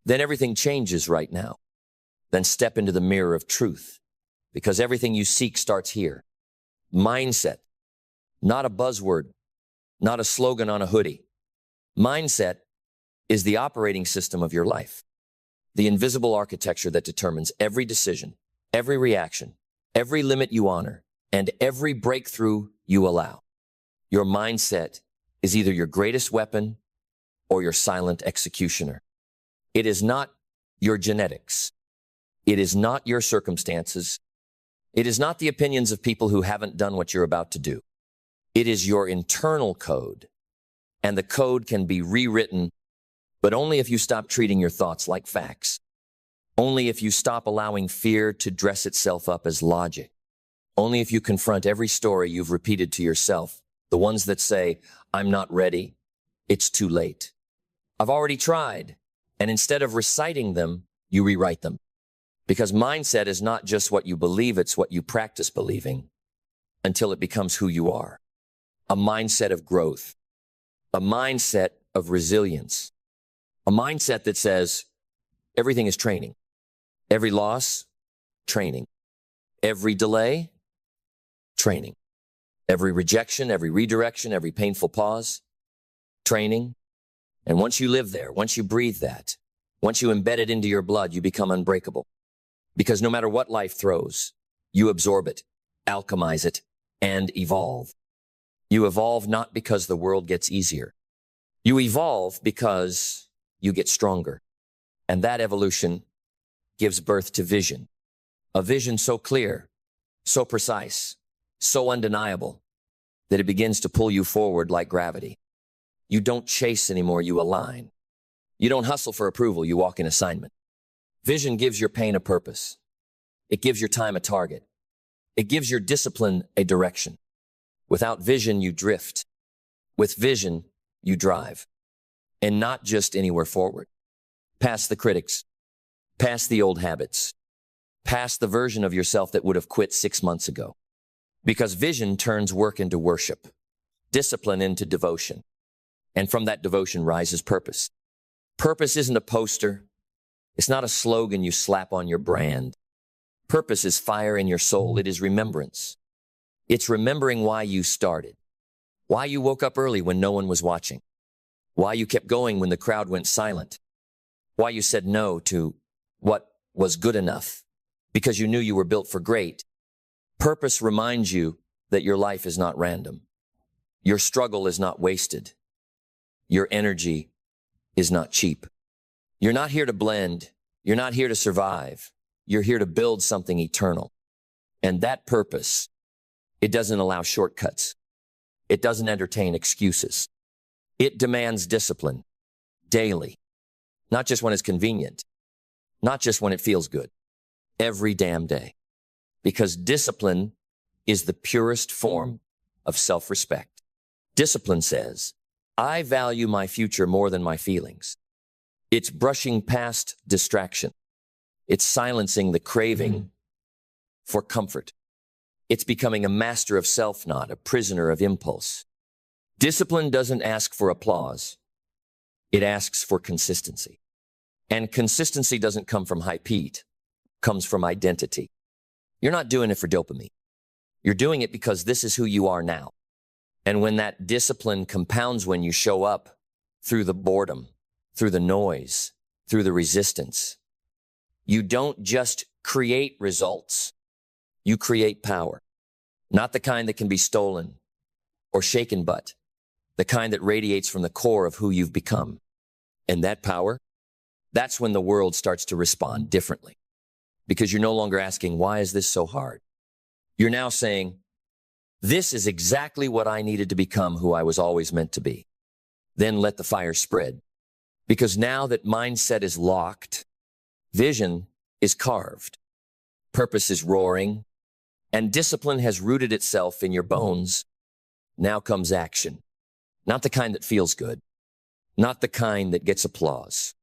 Speaker 1: then everything changes right now. Then step into the mirror of truth, because everything you seek starts here. Mindset, not a buzzword, not a slogan on a hoodie. Mindset is the operating system of your life, the invisible architecture that determines every decision, every reaction, every limit you honor, and every breakthrough you allow. Your mindset is either your greatest weapon or your silent executioner. It is not your genetics. It is not your circumstances. It is not the opinions of people who haven't done what you're about to do. It is your internal code. And the code can be rewritten, but only if you stop treating your thoughts like facts. Only if you stop allowing fear to dress itself up as logic. Only if you confront every story you've repeated to yourself, the ones that say, I'm not ready, it's too late. I've already tried. And instead of reciting them, you rewrite them. Because mindset is not just what you believe, it's what you practice believing until it becomes who you are. A mindset of growth, a mindset of resilience, a mindset that says everything is training. Every loss, training. Every delay, training. Every rejection, every redirection, every painful pause, training. And once you live there, once you breathe that, once you embed it into your blood, you become unbreakable. Because no matter what life throws, you absorb it, alchemize it, and evolve. You evolve not because the world gets easier. You evolve because you get stronger. And that evolution gives birth to vision. A vision so clear, so precise, so undeniable that it begins to pull you forward like gravity. You don't chase anymore, you align. You don't hustle for approval, you walk in assignment. Vision gives your pain a purpose. It gives your time a target. It gives your discipline a direction. Without vision, you drift. With vision, you drive. And not just anywhere forward. Past the critics. Past the old habits. Past the version of yourself that would have quit 6 months ago. Because vision turns work into worship. Discipline into devotion. And from that devotion rises purpose. Purpose isn't a poster. It's not a slogan you slap on your brand. Purpose is fire in your soul. It is remembrance. It's remembering why you started. Why you woke up early when no one was watching. Why you kept going when the crowd went silent. Why you said no to what was good enough. Because you knew you were built for great. Purpose reminds you that your life is not random. Your struggle is not wasted. Your energy is not cheap. You're not here to blend. You're not here to survive. You're here to build something eternal. And that purpose, it doesn't allow shortcuts. It doesn't entertain excuses. It demands discipline daily, not just when it's convenient, not just when it feels good, every damn day. Because discipline is the purest form of self-respect. Discipline says, I value my future more than my feelings. It's brushing past distraction. It's silencing the craving for comfort. It's becoming a master of self, not a prisoner of impulse. Discipline doesn't ask for applause. It asks for consistency. And consistency doesn't come from high heat, comes from identity. You're not doing it for dopamine. You're doing it because this is who you are now. And when that discipline compounds, when you show up through the boredom, through the noise, through the resistance, you don't just create results, you create power. Not the kind that can be stolen or shaken, but the kind that radiates from the core of who you've become. And that power, that's when the world starts to respond differently. Because you're no longer asking, why is this so hard? You're now saying, this is exactly what I needed to become, who I was always meant to be. Then let the fire spread. Because now that mindset is locked, vision is carved, purpose is roaring, and discipline has rooted itself in your bones, now comes action. Not the kind that feels good, not the kind that gets applause,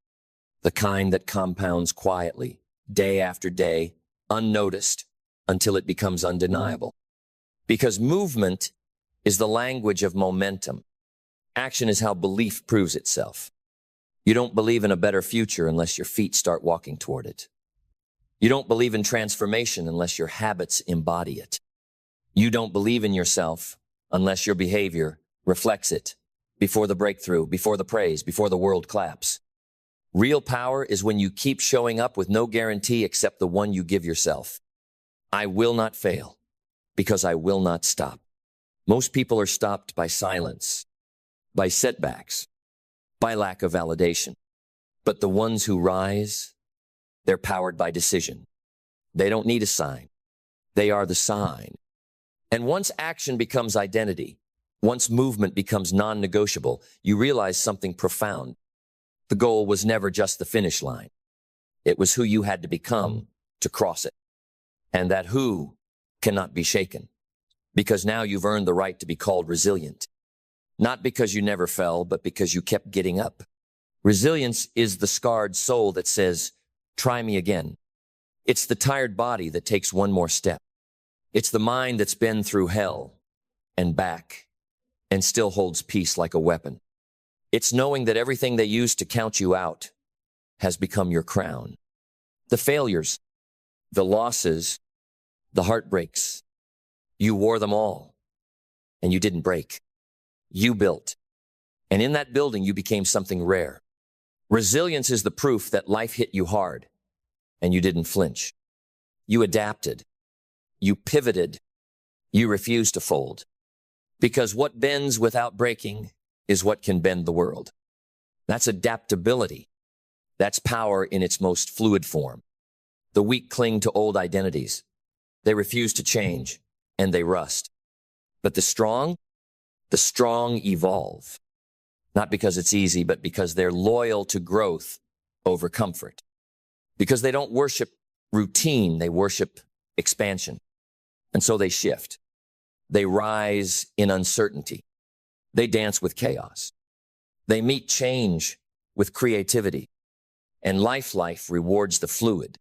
Speaker 1: the kind that compounds quietly, day after day, unnoticed, until it becomes undeniable. Because movement is the language of momentum. Action is how belief proves itself. You don't believe in a better future unless your feet start walking toward it. You don't believe in transformation unless your habits embody it. You don't believe in yourself unless your behavior reflects it. Before the breakthrough, before the praise, before the world claps. Real power is when you keep showing up with no guarantee except the one you give yourself. I will not fail because I will not stop. Most people are stopped by silence, by setbacks, by lack of validation. But the ones who rise, they're powered by decision. They don't need a sign. They are the sign. And once action becomes identity, once movement becomes non-negotiable, you realize something profound. The goal was never just the finish line. It was who you had to become to cross it. And that who cannot be shaken. Because now you've earned the right to be called resilient. Not because you never fell, but because you kept getting up. Resilience is the scarred soul that says, try me again. It's the tired body that takes one more step. It's the mind that's been through hell and back and still holds peace like a weapon. It's knowing that everything they used to count you out has become your crown. The failures, the losses, the heartbreaks, you wore them all, and you didn't break. You built. And in that building, you became something rare. Resilience is the proof that life hit you hard, and you didn't flinch. You adapted. You pivoted. You refused to fold. Because what bends without breaking is what can bend the world. That's adaptability. That's power in its most fluid form. The weak cling to old identities. They refuse to change, and they rust. But the strong evolve. Not because it's easy, but because they're loyal to growth over comfort. Because they don't worship routine, they worship expansion. And so they shift. They rise in uncertainty. They dance with chaos. They meet change with creativity. And life rewards the fluid.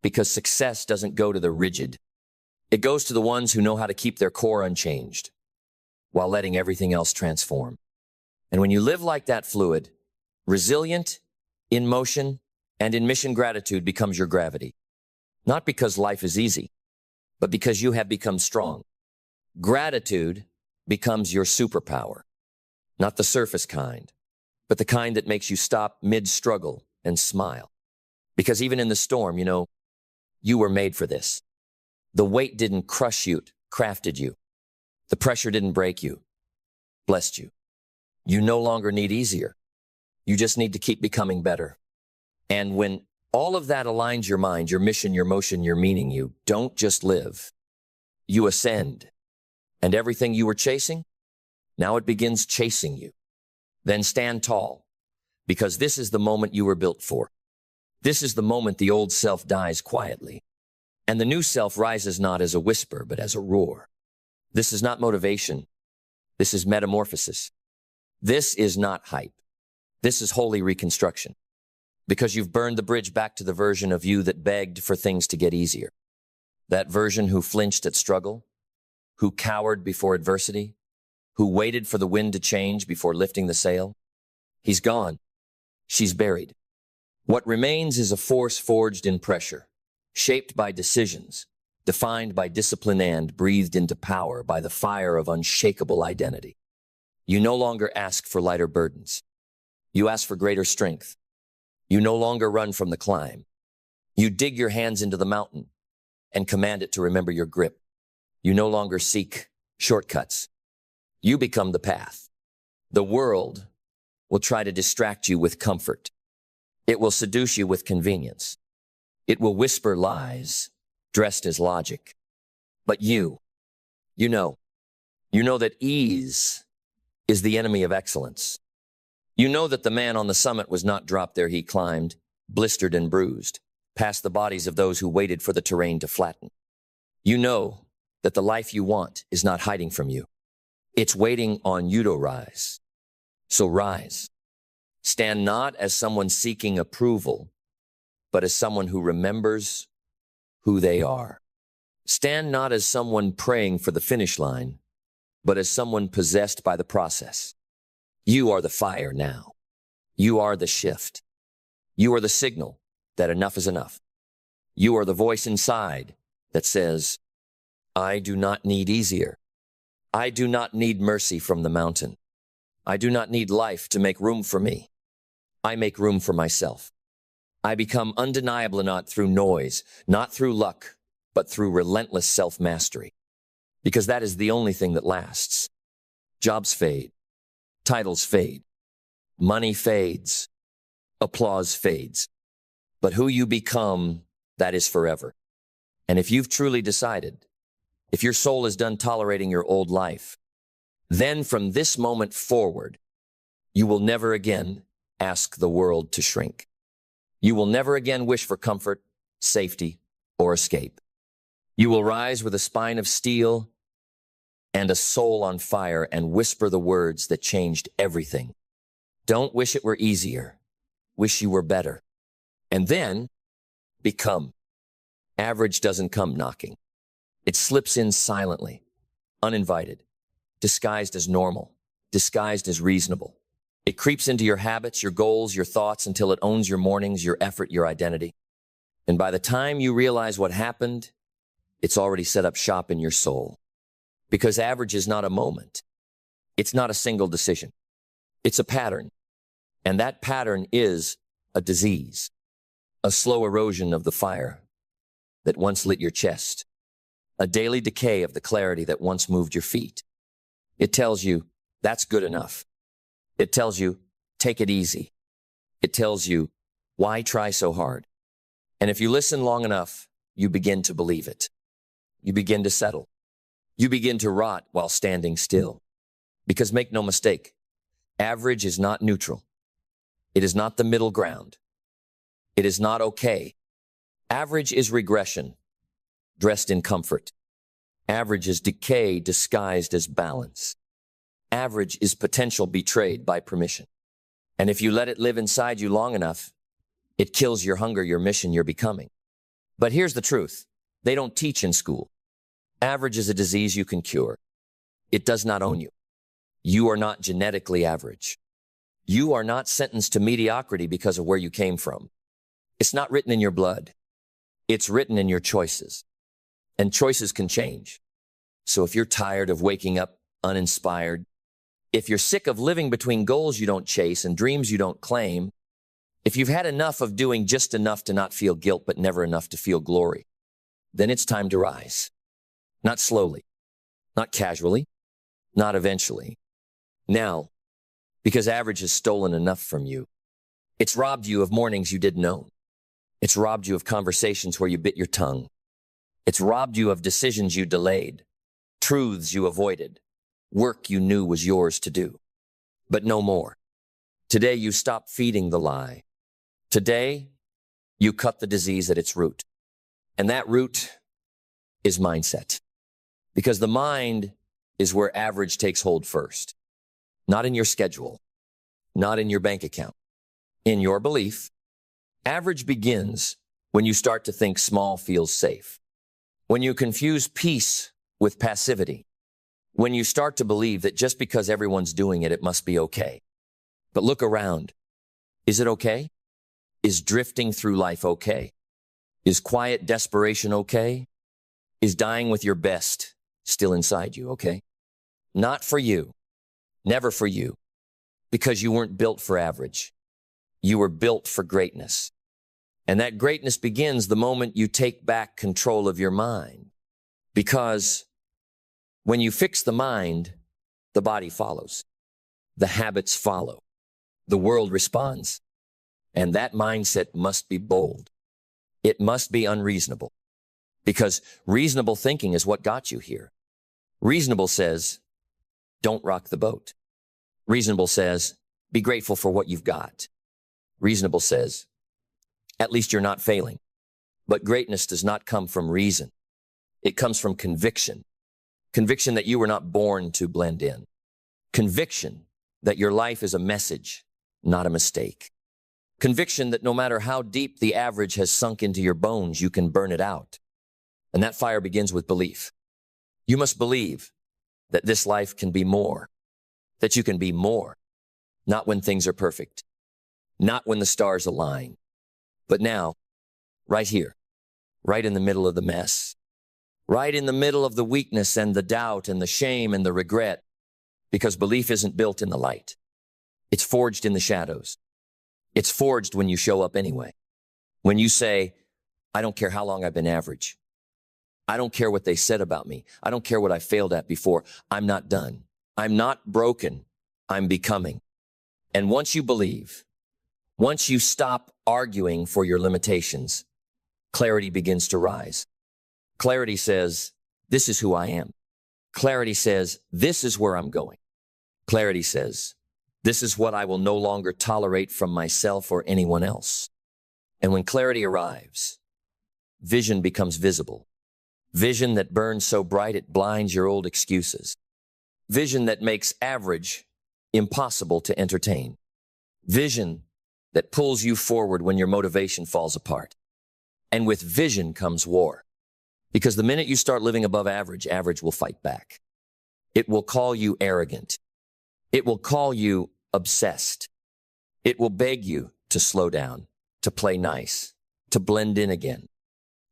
Speaker 1: Because success doesn't go to the rigid. It goes to the ones who know how to keep their core unchanged while letting everything else transform. And when you live like that fluid, resilient, in motion, and in mission, gratitude becomes your gravity. Not because life is easy, but because you have become strong. Gratitude becomes your superpower. Not the surface kind, but the kind that makes you stop mid-struggle and smile. Because even in the storm, you were made for this. The weight didn't crush you, crafted you. The pressure didn't break you, blessed you. You no longer need easier. You just need to keep becoming better. And when all of that aligns your mind, your mission, your motion, your meaning, you don't just live. You ascend. And everything you were chasing, now it begins chasing you. Then stand tall, because this is the moment you were built for. This is the moment the old self dies quietly. And the new self rises not as a whisper, but as a roar. This is not motivation. This is metamorphosis. This is not hype. This is holy reconstruction. Because you've burned the bridge back to the version of you that begged for things to get easier. That version who flinched at struggle, who cowered before adversity, who waited for the wind to change before lifting the sail. He's gone. She's buried. What remains is a force forged in pressure, shaped by decisions, defined by discipline and breathed into power by the fire of unshakable identity. You no longer ask for lighter burdens. You ask for greater strength. You no longer run from the climb. You dig your hands into the mountain and command it to remember your grip. You no longer seek shortcuts. You become the path. The world will try to distract you with comfort. It will seduce you with convenience. It will whisper lies dressed as logic. But you know that ease is the enemy of excellence. You know that the man on the summit was not dropped there he climbed, blistered and bruised, past the bodies of those who waited for the terrain to flatten. You know that the life you want is not hiding from you. It's waiting on you to rise. So rise. Stand not as someone seeking approval, but as someone who remembers who they are. Stand not as someone praying for the finish line, but as someone possessed by the process. You are the fire now. You are the shift. You are the signal that enough is enough. You are the voice inside that says, I do not need easier. I do not need mercy from the mountain. I do not need life to make room for me. I make room for myself. I become undeniable not through noise, not through luck, but through relentless self-mastery. Because that is the only thing that lasts. Jobs fade. Titles fade. Money fades. Applause fades. But who you become, that is forever. And if you've truly decided, if your soul is done tolerating your old life, then from this moment forward, you will never again ask the world to shrink. You will never again wish for comfort, safety, or escape. You will rise with a spine of steel and a soul on fire and whisper the words that changed everything. Don't wish it were easier. Wish you were better. And then become. Average doesn't come knocking. It slips in silently, uninvited, disguised as normal, disguised as reasonable. It creeps into your habits, your goals, your thoughts until it owns your mornings, your effort, your identity. And by the time you realize what happened, it's already set up shop in your soul. Because average is not a moment. It's not a single decision. It's a pattern. And that pattern is a disease, a slow erosion of the fire that once lit your chest, a daily decay of the clarity that once moved your feet. It tells you, that's good enough. It tells you, take it easy. It tells you, why try so hard? And if you listen long enough, you begin to believe it. You begin to settle. You begin to rot while standing still. Because make no mistake, average is not neutral. It is not the middle ground. It is not okay. Average is regression, dressed in comfort. Average is decay disguised as balance. Average is potential betrayed by permission. And if you let it live inside you long enough, it kills your hunger, your mission, your becoming. But here's the truth. They don't teach in school. Average is a disease you can cure. It does not own you. You are not genetically average. You are not sentenced to mediocrity because of where you came from. It's not written in your blood. It's written in your choices. And choices can change. So if you're tired of waking up uninspired, if you're sick of living between goals you don't chase and dreams you don't claim, if you've had enough of doing just enough to not feel guilt but never enough to feel glory, then it's time to rise. Not slowly, not casually, not eventually. Now, because average has stolen enough from you. It's robbed you of mornings you didn't own. It's robbed you of conversations where you bit your tongue. It's robbed you of decisions you delayed, truths you avoided, work you knew was yours to do. But no more. Today you stop feeding the lie. Today you cut the disease at its root. And that root is mindset. Because the mind is where average takes hold first. Not in your schedule, not in your bank account. In your belief, average begins when you start to think small feels safe. When you confuse peace with passivity. When you start to believe that just because everyone's doing it, it must be okay. But look around. Is it okay? Is drifting through life okay? Is quiet desperation okay? Is dying with your best still inside you okay? Not for you. Never for you. Because you weren't built for average. You were built for greatness. And that greatness begins the moment you take back control of your mind. Because when you fix the mind, the body follows. The habits follow. The world responds. And that mindset must be bold. It must be unreasonable. Because reasonable thinking is what got you here. Reasonable says, don't rock the boat. Reasonable says, be grateful for what you've got. Reasonable says, at least you're not failing. But greatness does not come from reason. It comes from conviction. Conviction that you were not born to blend in. Conviction that your life is a message, not a mistake. Conviction that no matter how deep the average has sunk into your bones, you can burn it out. And that fire begins with belief. You must believe that this life can be more, that you can be more, not when things are perfect, not when the stars align, but now, right here, right in the middle of the mess, right in the middle of the weakness and the doubt and the shame and the regret, because belief isn't built in the light. It's forged in the shadows. It's forged when you show up anyway. When you say, I don't care how long I've been average. I don't care what they said about me. I don't care what I failed at before. I'm not done. I'm not broken. I'm becoming. And once you believe, once you stop arguing for your limitations, clarity begins to rise. Clarity says, this is who I am. Clarity says, this is where I'm going. Clarity says, this is what I will no longer tolerate from myself or anyone else. And when clarity arrives, vision becomes visible. Vision that burns so bright it blinds your old excuses. Vision that makes average impossible to entertain. Vision that pulls you forward when your motivation falls apart. And with vision comes war. Because the minute you start living above average, average will fight back. It will call you arrogant. It will call you obsessed. It will beg you to slow down, to play nice, to blend in again.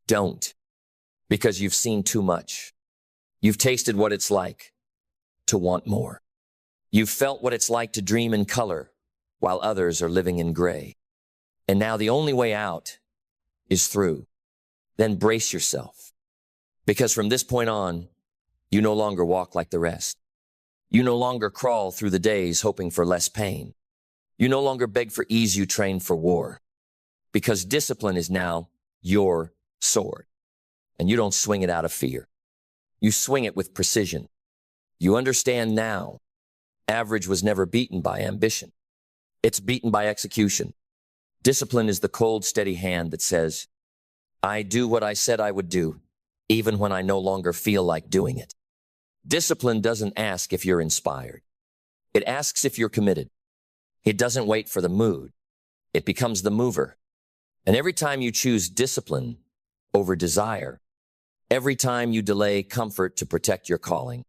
Speaker 1: Don't, because you've seen too much. You've tasted what it's like to want more. You've felt what it's like to dream in color while others are living in gray. And now the only way out is through. Then brace yourself. Because from this point on, you no longer walk like the rest. You no longer crawl through the days hoping for less pain. You no longer beg for ease, you train for war. Because discipline is now your sword. And you don't swing it out of fear. You swing it with precision. You understand now, average was never beaten by ambition. It's beaten by execution. Discipline is the cold, steady hand that says, I do what I said I would do, even when I no longer feel like doing it. Discipline doesn't ask if you're inspired. It asks if you're committed. It doesn't wait for the mood. It becomes the mover. And every time you choose discipline over desire, every time you delay comfort to protect your calling,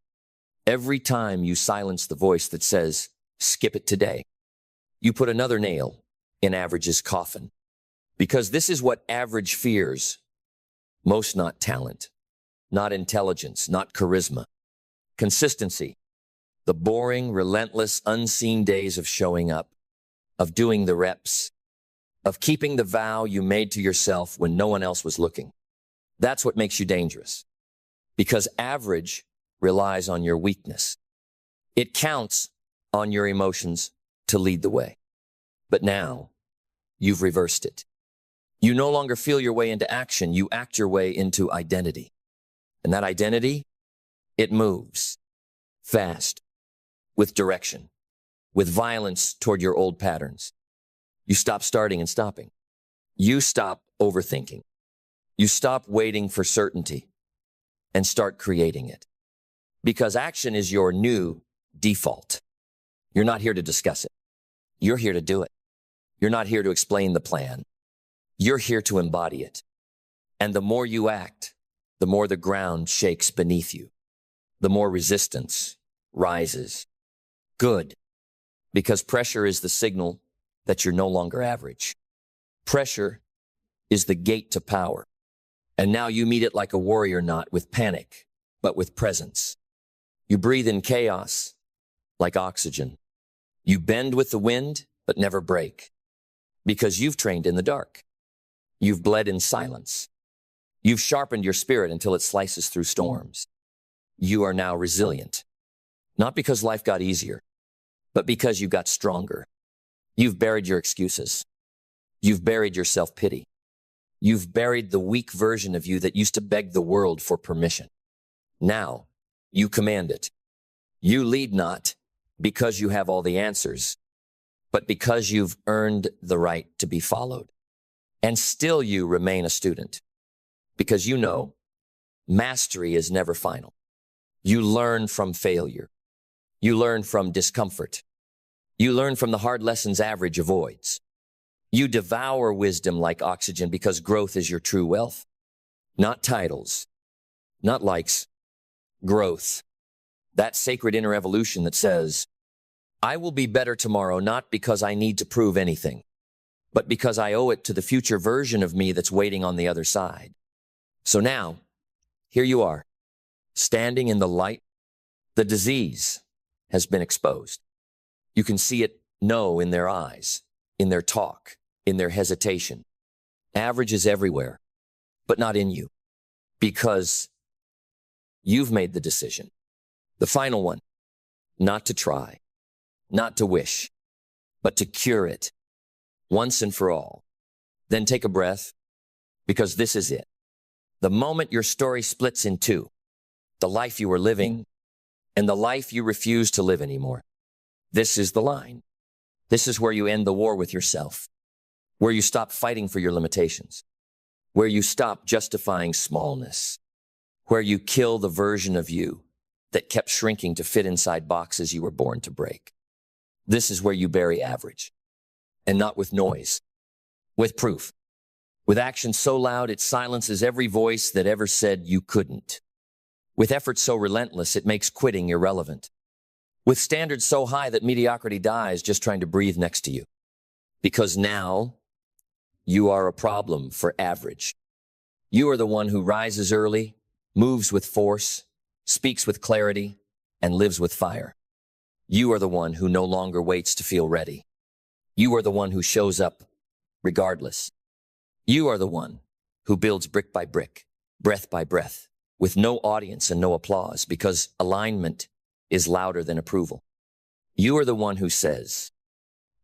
Speaker 1: every time you silence the voice that says, skip it today, you put another nail in average's coffin. Because this is what average fears most: not talent, not intelligence, not charisma. Consistency, the boring, relentless, unseen days of showing up, of doing the reps, of keeping the vow you made to yourself when no one else was looking. That's what makes you dangerous. Because average relies on your weakness. It counts on your emotions to lead the way. But now, you've reversed it. You no longer feel your way into action, you act your way into identity. And that identity, it moves fast, with direction, with violence toward your old patterns. You stop starting and stopping. You stop overthinking. You stop waiting for certainty and start creating it. Because action is your new default. You're not here to discuss it. You're here to do it. You're not here to explain the plan. You're here to embody it. And the more you act, the more the ground shakes beneath you. The more resistance rises. Good. Because pressure is the signal that you're no longer average. Pressure is the gate to power. And now you meet it like a warrior, not with panic, but with presence. You breathe in chaos like oxygen. You bend with the wind, but never break. Because you've trained in the dark. You've bled in silence. You've sharpened your spirit until it slices through storms. You are now resilient. Not because life got easier, but because you got stronger. You've buried your excuses. You've buried your self-pity. You've buried the weak version of you that used to beg the world for permission. Now, you command it. You lead not because you have all the answers, but because you've earned the right to be followed. And still you remain a student, because you know mastery is never final. You learn from failure. You learn from discomfort. You learn from the hard lessons average avoids. You devour wisdom like oxygen because growth is your true wealth. Not titles, not likes, growth. That sacred inner evolution that says, I will be better tomorrow not because I need to prove anything, but because I owe it to the future version of me that's waiting on the other side. So now, here you are, standing in the light. The disease has been exposed. You can see it know in their eyes, in their talk, in their hesitation. Average is everywhere, but not in you, because you've made the decision. The final one, not to try, not to wish, but to cure it once and for all. Then take a breath, because this is it. The moment your story splits in two, the life you were living and the life you refuse to live anymore. This is the line. This is where you end the war with yourself, where you stop fighting for your limitations, where you stop justifying smallness, where you kill the version of you that kept shrinking to fit inside boxes you were born to break. This is where you bury average, and not with noise, with proof, with action so loud it silences every voice that ever said you couldn't, with effort so relentless it makes quitting irrelevant, with standards so high that mediocrity dies just trying to breathe next to you. Because now you are a problem for average. You are the one who rises early, moves with force, speaks with clarity, and lives with fire. You are the one who no longer waits to feel ready. You are the one who shows up regardless. You are the one who builds brick by brick, breath by breath, with no audience and no applause, because alignment is louder than approval. You are the one who says,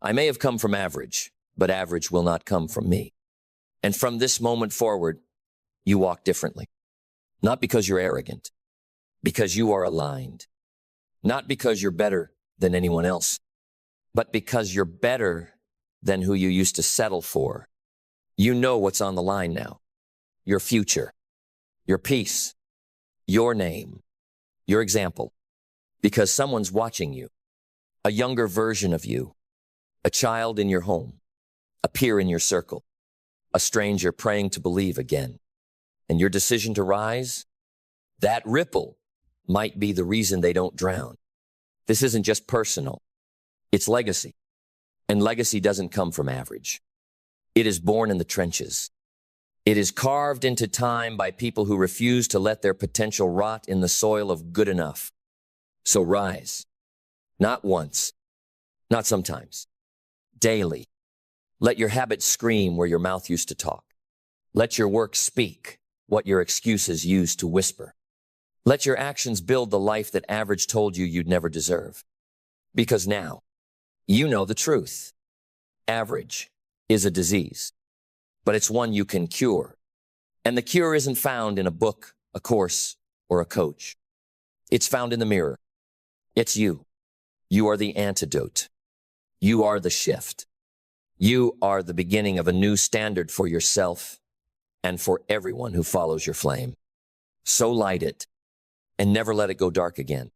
Speaker 1: I may have come from average, but average will not come from me. And from this moment forward, you walk differently. Not because you're arrogant, because you are aligned. Not because you're better than anyone else, but because you're better than who you used to settle for. You know what's on the line now. Your future, your peace, your name, your example. Because someone's watching you, a younger version of you, a child in your home, a peer in your circle, a stranger praying to believe again. And your decision to rise, that ripple might be the reason they don't drown. This isn't just personal, it's legacy. And legacy doesn't come from average. It is born in the trenches. It is carved into time by people who refuse to let their potential rot in the soil of good enough. So rise, not once, not sometimes, daily. Let your habits scream where your mouth used to talk. Let your work speak what your excuses used to whisper. Let your actions build the life that average told you you'd never deserve. Because now, you know the truth. Average is a disease, but it's one you can cure. And the cure isn't found in a book, a course, or a coach. It's found in the mirror. It's you. You are the antidote. You are the shift. You are the beginning of a new standard for yourself and for everyone who follows your flame. So light it and never let it go dark again.